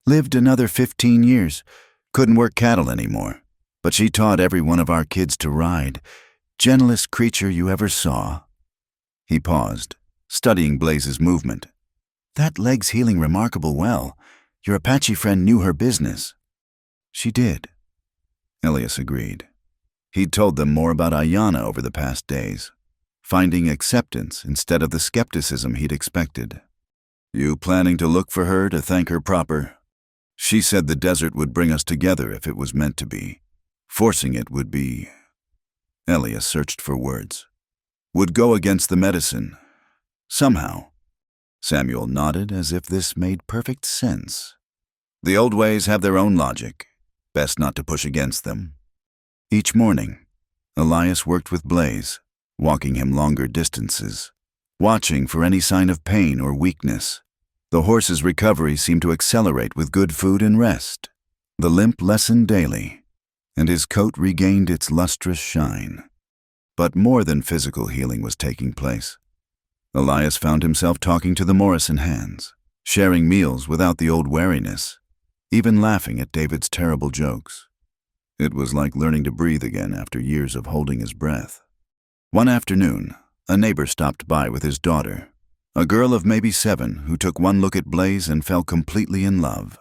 "Lived another 15 years. Couldn't work cattle anymore. But she taught every one of our kids to ride. Gentlest creature you ever saw." He paused, studying Blaze's movement. "That leg's healing remarkable well. Your Apache friend knew her business." "She did," Elias agreed. He'd told them more about Ayana over the past days, finding acceptance instead of the skepticism he'd expected. "You planning to look for her to thank her proper?" "She said the desert would bring us together if it was meant to be. Forcing it would be..." Elias searched for words. "Would go against the medicine. Somehow." Samuel nodded as if this made perfect sense. "The old ways have their own logic. Best not to push against them." Each morning, Elias worked with Blaze, walking him longer distances, watching for any sign of pain or weakness. The horse's recovery seemed to accelerate with good food and rest. The limp lessened daily, and his coat regained its lustrous shine. But more than physical healing was taking place. Elias found himself talking to the Morrison hands, sharing meals without the old wariness, even laughing at David's terrible jokes. It was like learning to breathe again after years of holding his breath. One afternoon, a neighbor stopped by with his daughter, a girl of maybe 7 who took one look at Blaze and fell completely in love.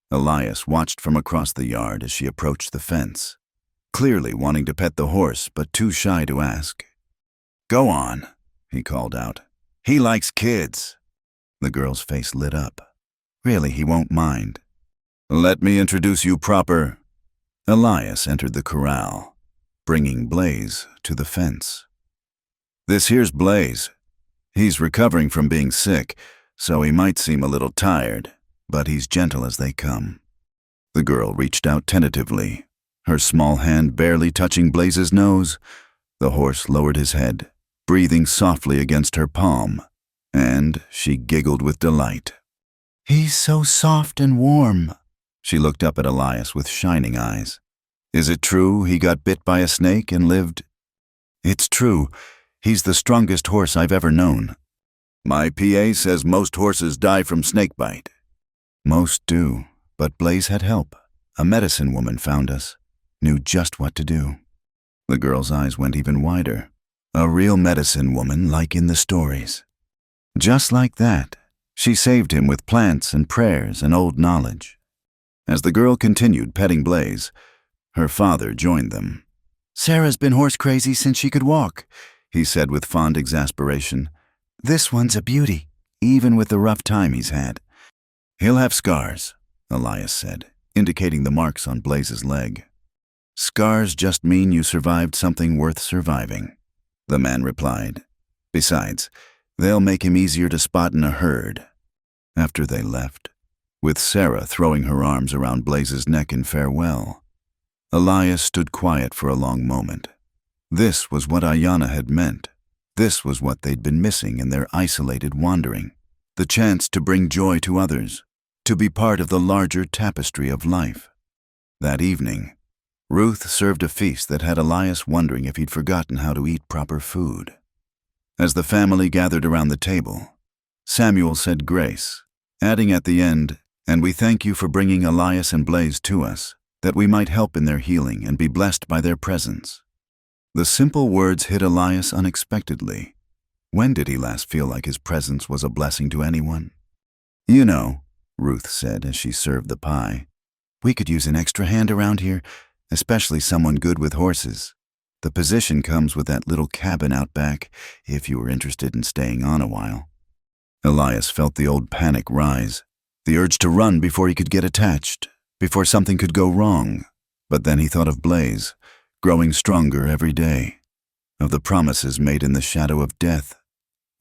Elias watched from across the yard as she approached the fence, clearly wanting to pet the horse but too shy to ask. "Go on," he called out. He likes kids." The girl's face lit up. "Really, he won't mind." "Let me introduce you proper." Elias entered the corral, bringing Blaze to the fence. "This here's Blaze. He's recovering from being sick, so he might seem a little tired, but he's gentle as they come." The girl reached out tentatively, her small hand barely touching Blaze's nose. The horse lowered his head, breathing softly against her palm, and she giggled with delight. "He's so soft and warm." She looked up at Elias with shining eyes. "Is it true he got bit by a snake and lived?" "It's true. He's the strongest horse I've ever known." "My PA says most horses die from snakebite." "Most do, but Blaze had help. A medicine woman found us, knew just what to do." The girl's eyes went even wider. "A real medicine woman like in the stories." "Just like that. She saved him with plants and prayers and old knowledge." As the girl continued petting Blaze, her father joined them. "Sarah's been horse crazy since she could walk," he said with fond exasperation. "This one's a beauty, even with the rough time he's had." "He'll have scars," Elias said, indicating the marks on Blaze's leg. "Scars just mean you survived something worth surviving," the man replied. "Besides, they'll make him easier to spot in a herd." After they left, with Sarah throwing her arms around Blaze's neck in farewell, Elias stood quiet for a long moment. This was what Ayanna had meant. This was what they'd been missing in their isolated wandering. The chance to bring joy to others, to be part of the larger tapestry of life. That evening, Ruth served a feast that had Elias wondering if he'd forgotten how to eat proper food. As the family gathered around the table, Samuel said grace, adding at the end, "And we thank you for bringing Elias and Blaze to us, that we might help in their healing and be blessed by their presence." The simple words hit Elias unexpectedly. When did he last feel like his presence was a blessing to anyone? "You know," Ruth said as she served the pie, "we could use an extra hand around here, especially someone good with horses. The position comes with that little cabin out back, if you were interested in staying on a while." Elias felt the old panic rise, the urge to run before he could get attached, before something could go wrong. But then he thought of Blaze, growing stronger every day, of the promises made in the shadow of death,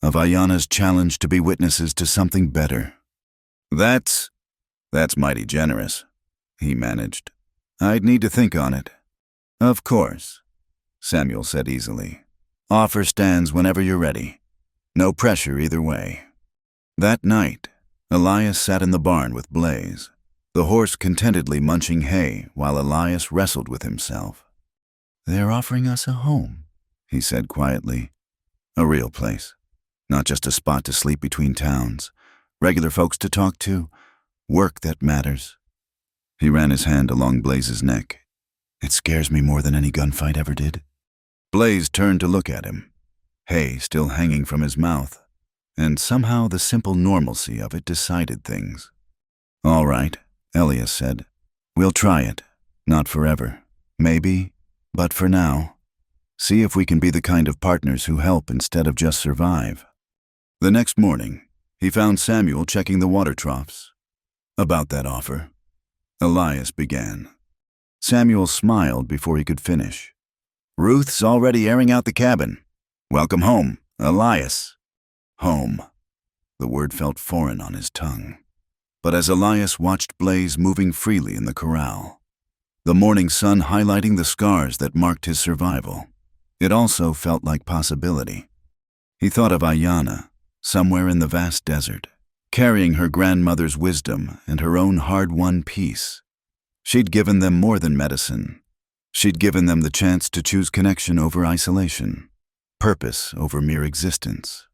of Ayanna's challenge to be witnesses to something better. That's mighty generous," he managed. "I'd need to think on it." "Of course," Samuel said easily. "Offer stands whenever you're ready. No pressure either way." That night, Elias sat in the barn with Blaze, the horse contentedly munching hay while Elias wrestled with himself. "They're offering us a home," he said quietly. "A real place, not just a spot to sleep between towns, regular folks to talk to, work that matters." He ran his hand along Blaze's neck. "It scares me more than any gunfight ever did." Blaze turned to look at him, hay still hanging from his mouth, and somehow the simple normalcy of it decided things. "All right," Elias said. "We'll try it. Not forever. Maybe, but for now. See if we can be the kind of partners who help instead of just survive." The next morning, he found Samuel checking the water troughs. "About that offer," Elias began. Samuel smiled before he could finish. "Ruth's already airing out the cabin. Welcome home, Elias." Home. The word felt foreign on his tongue. But as Elias watched Blaze moving freely in the corral, the morning sun highlighting the scars that marked his survival, it also felt like possibility. He thought of Ayanna, somewhere in the vast desert, carrying her grandmother's wisdom and her own hard-won peace. She'd given them more than medicine. She'd given them the chance to choose connection over isolation, purpose over mere existence.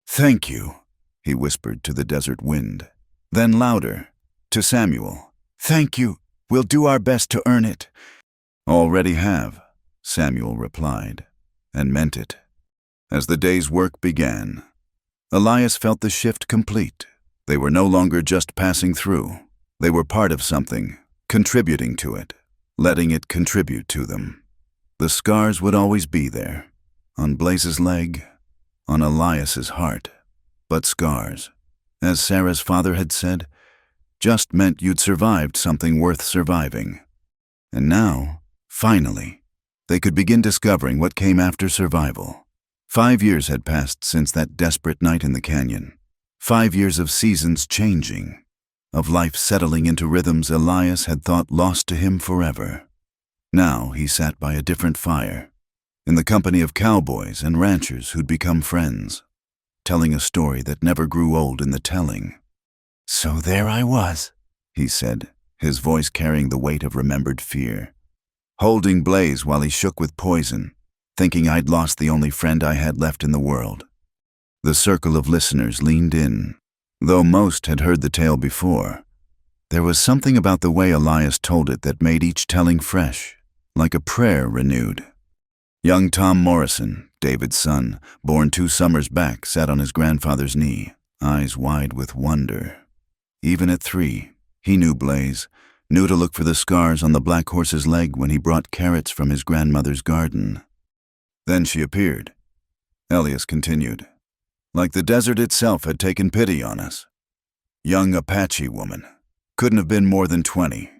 "Thank you," he whispered to the desert wind. Then louder, to Samuel. "Thank you. We'll do our best to earn it." "Already have," Samuel replied, and meant it. As the day's work began, Elias felt the shift complete. They were no longer just passing through. They were part of something, contributing to it, letting it contribute to them. The scars would always be there, on Blaze's leg, on Elias's heart. but scars. As Sarah's father had said, just meant you'd survived something worth surviving. And now, finally, they could begin discovering what came after survival. 5 years had passed since that desperate night in the canyon. 5 years of seasons changing, of life settling into rhythms Elias had thought lost to him forever. Now he sat by a different fire, in the company of cowboys and ranchers who'd become friends, telling a story that never grew old in the telling. "So there I was," he said, his voice carrying the weight of remembered fear. "Holding Blaze while he shook with poison, thinking I'd lost the only friend I had left in the world." The circle of listeners leaned in. Though most had heard the tale before, there was something about the way Elias told it that made each telling fresh, like a prayer renewed. Young Tom Morrison, David's son, born 2 summers back, sat on his grandfather's knee, eyes wide with wonder. Even at 3, he knew Blaze, knew to look for the scars on the black horse's leg when he brought carrots from his grandmother's garden. Then she appeared. Elias continued. Like the desert itself had taken pity on us. Young Apache woman, couldn't have been more than 20,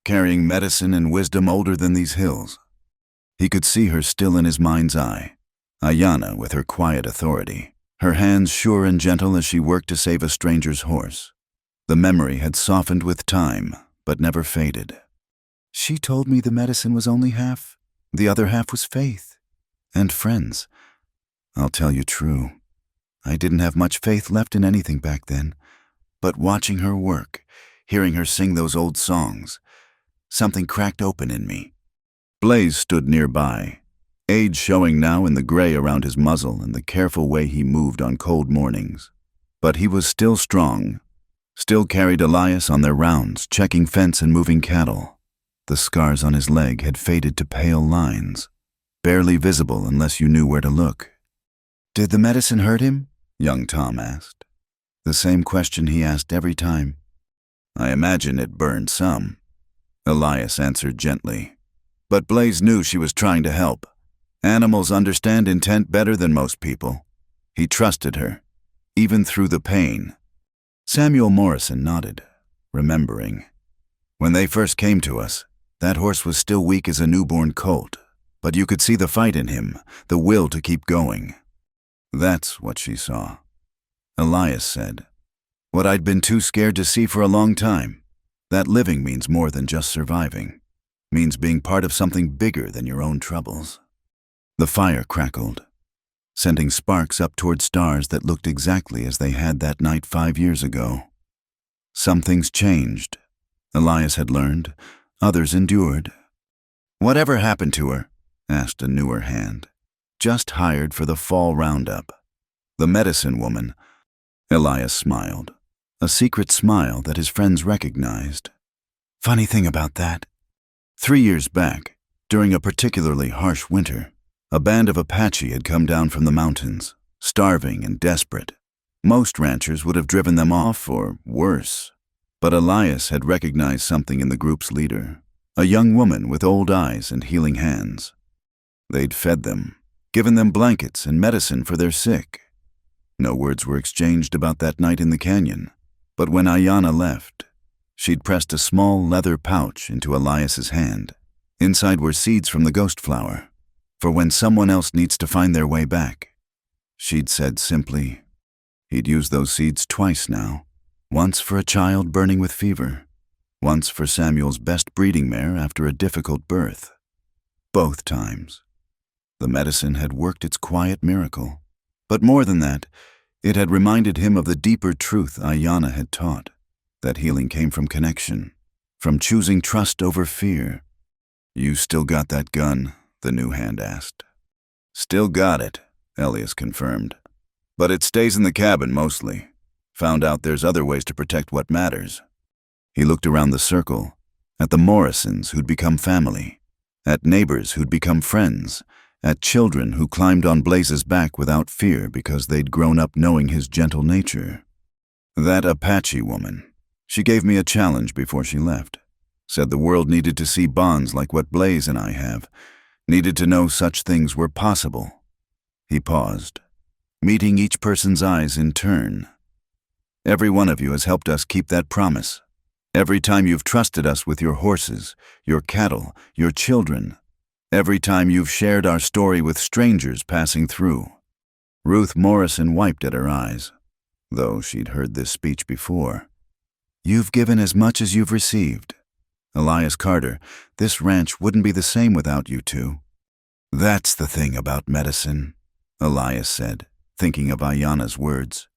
carrying medicine and wisdom older than these hills. He could see her still in his mind's eye, Ayanna with her quiet authority, her hands sure and gentle as she worked to save a stranger's horse. The memory had softened with time, but never faded. "She told me the medicine was only half. The other half was faith. And friends. I'll tell you true. I didn't have much faith left in anything back then. But watching her work, hearing her sing those old songs, something cracked open in me." Blaze stood nearby, age showing now in the gray around his muzzle and the careful way he moved on cold mornings. But he was still strong, still carried Elias on their rounds, checking fence and moving cattle. The scars on his leg had faded to pale lines, barely visible unless you knew where to look. "Did the medicine hurt him?" young Tom asked. The same question he asked every time. "I imagine it burned some," Elias answered gently. But Blaze knew she was trying to help. Animals understand intent better than most people. He trusted her, even through the pain. Samuel Morrison nodded, remembering. "When they first came to us, that horse was still weak as a newborn colt, but you could see the fight in him, the will to keep going." That's what she saw. Elias said, "What I'd been too scared to see for a long time. That living means more than just surviving. Means being part of something bigger than your own troubles." The fire crackled, sending sparks up toward stars that looked exactly as they had that night 5 years ago. Some things changed. Elias had learned, others endured. "Whatever happened to her?" asked a newer hand. "Just hired for the fall roundup." "The medicine woman." Elias smiled, a secret smile that his friends recognized. "Funny thing about that. 3 years back, during a particularly harsh winter, a band of Apache had come down from the mountains, starving and desperate. Most ranchers would have driven them off or worse. But Elias had recognized something in the group's leader, a young woman with old eyes and healing hands. They'd fed them, given them blankets and medicine for their sick. No words were exchanged about that night in the canyon, but when Ayanna left, she'd pressed a small leather pouch into Elias's hand. Inside were seeds from the ghost flower, for when someone else needs to find their way back. She'd said simply, he'd used those seeds twice now, once for a child burning with fever, once for Samuel's best breeding mare after a difficult birth. Both times, the medicine had worked its quiet miracle. But more than that, it had reminded him of the deeper truth Ayanna had taught. That healing came from connection, from choosing trust over fear. "You still got that gun?" the new hand asked. "Still got it," Elias confirmed. "But it stays in the cabin mostly. Found out there's other ways to protect what matters." He looked around the circle, at the Morrisons who'd become family, at neighbors who'd become friends, at children who climbed on Blaze's back without fear because they'd grown up knowing his gentle nature. "That Apache woman. She gave me a challenge before she left. Said the world needed to see bonds like what Blaze and I have, needed to know such things were possible." He paused, meeting each person's eyes in turn. Every one of you has helped us keep that promise. Every time you've trusted us with your horses, your cattle, your children. Every time you've shared our story with strangers passing through. Ruth Morrison wiped at her eyes, though she'd heard this speech before. You've given as much as you've received. Elias Carter, this ranch wouldn't be the same without you two. That's the thing about medicine, Elias said, thinking of Ayanna's words.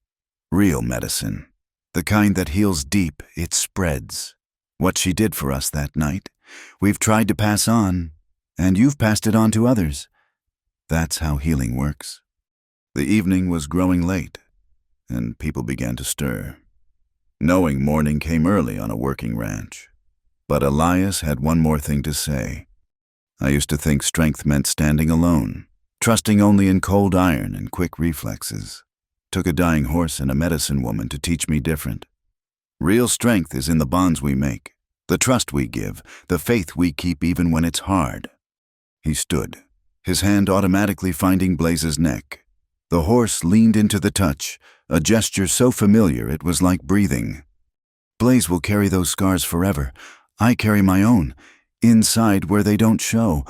Real medicine. The kind that heals deep, it spreads. What she did for us that night, we've tried to pass on, and you've passed it on to others. That's how healing works. The evening was growing late, and people began to stir. Knowing morning came early on a working ranch. But Elias had one more thing to say. I used to think strength meant standing alone, trusting only in cold iron and quick reflexes. Took a dying horse and a medicine woman to teach me different. Real strength is in the bonds we make, the trust we give, the faith we keep even when it's hard. He stood, his hand automatically finding Blaze's neck. The horse leaned into the touch, a gesture so familiar it was like breathing. Blaze will carry those scars forever. I carry my own, inside where they don't show.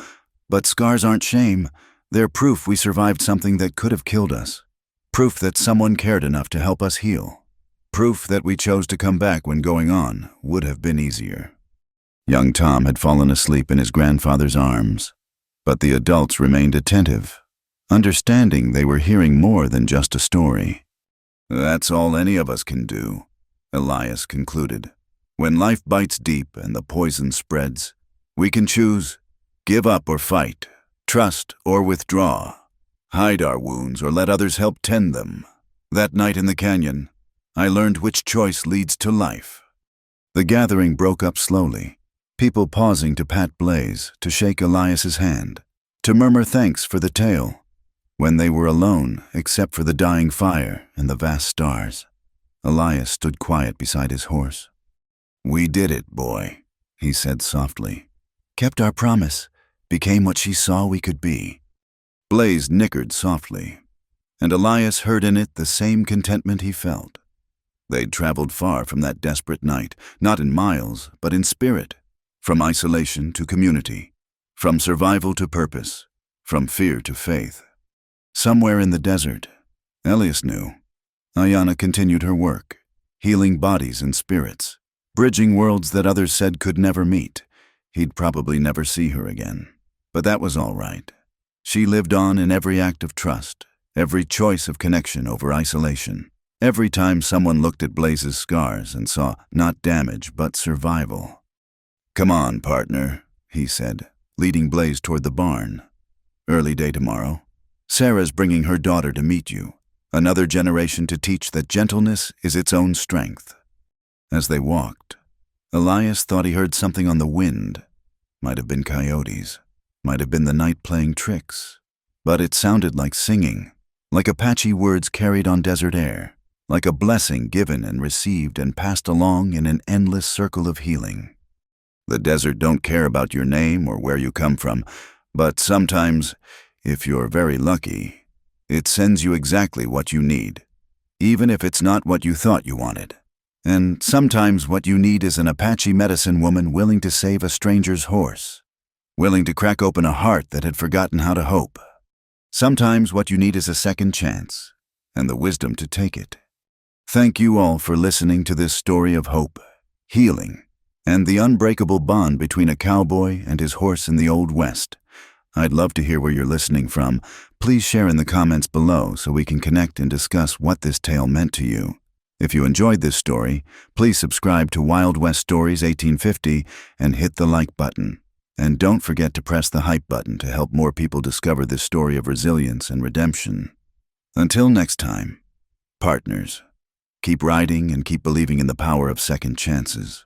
But scars aren't shame. They're proof we survived something that could have killed us. Proof that someone cared enough to help us heal. Proof that we chose to come back when going on would have been easier. Young Tom had fallen asleep in his grandfather's arms, but the adults remained attentive, understanding they were hearing more than just a story. That's all any of us can do, Elias concluded. When life bites deep and the poison spreads, we can choose, give up or fight, trust or withdraw, hide our wounds or let others help tend them. That night in the canyon, I learned which choice leads to life. The gathering broke up slowly, people pausing to pat Blaze, to shake Elias's hand, to murmur thanks for the tale. When they were alone, except for the dying fire and the vast stars, Elias stood quiet beside his horse. We did it, boy, he said softly. Kept our promise, became what she saw we could be. Blaze nickered softly, and Elias heard in it the same contentment he felt. They'd traveled far from that desperate night, not in miles, but in spirit, from isolation to community, from survival to purpose, from fear to faith. Somewhere in the desert, Elias knew, Ayanna continued her work, healing bodies and spirits, bridging worlds that others said could never meet. He'd probably never see her again, but that was all right. She lived on in every act of trust, every choice of connection over isolation, every time someone looked at Blaze's scars and saw not damage but survival. Come on, partner, he said, leading Blaze toward the barn. Early day tomorrow. Sarah's bringing her daughter to meet you, another generation to teach that gentleness is its own strength. As they walked, Elias thought he heard something on the wind. Might have been coyotes, might have been the night playing tricks, but it sounded like singing, like Apache words carried on desert air, like a blessing given and received and passed along in an endless circle of healing. The desert don't care about your name or where you come from, but sometimes, if you're very lucky, it sends you exactly what you need, even if it's not what you thought you wanted. And sometimes what you need is an Apache medicine woman willing to save a stranger's horse, willing to crack open a heart that had forgotten how to hope. Sometimes what you need is a second chance, and the wisdom to take it. Thank you all for listening to this story of hope, healing, and the unbreakable bond between a cowboy and his horse in the Old West. I'd love to hear where you're listening from. Please share in the comments below so we can connect and discuss what this tale meant to you. If you enjoyed this story, please subscribe to Wild West Stories 1850 and hit the like button. And don't forget to press the hype button to help more people discover this story of resilience and redemption. Until next time, partners, keep riding and keep believing in the power of second chances.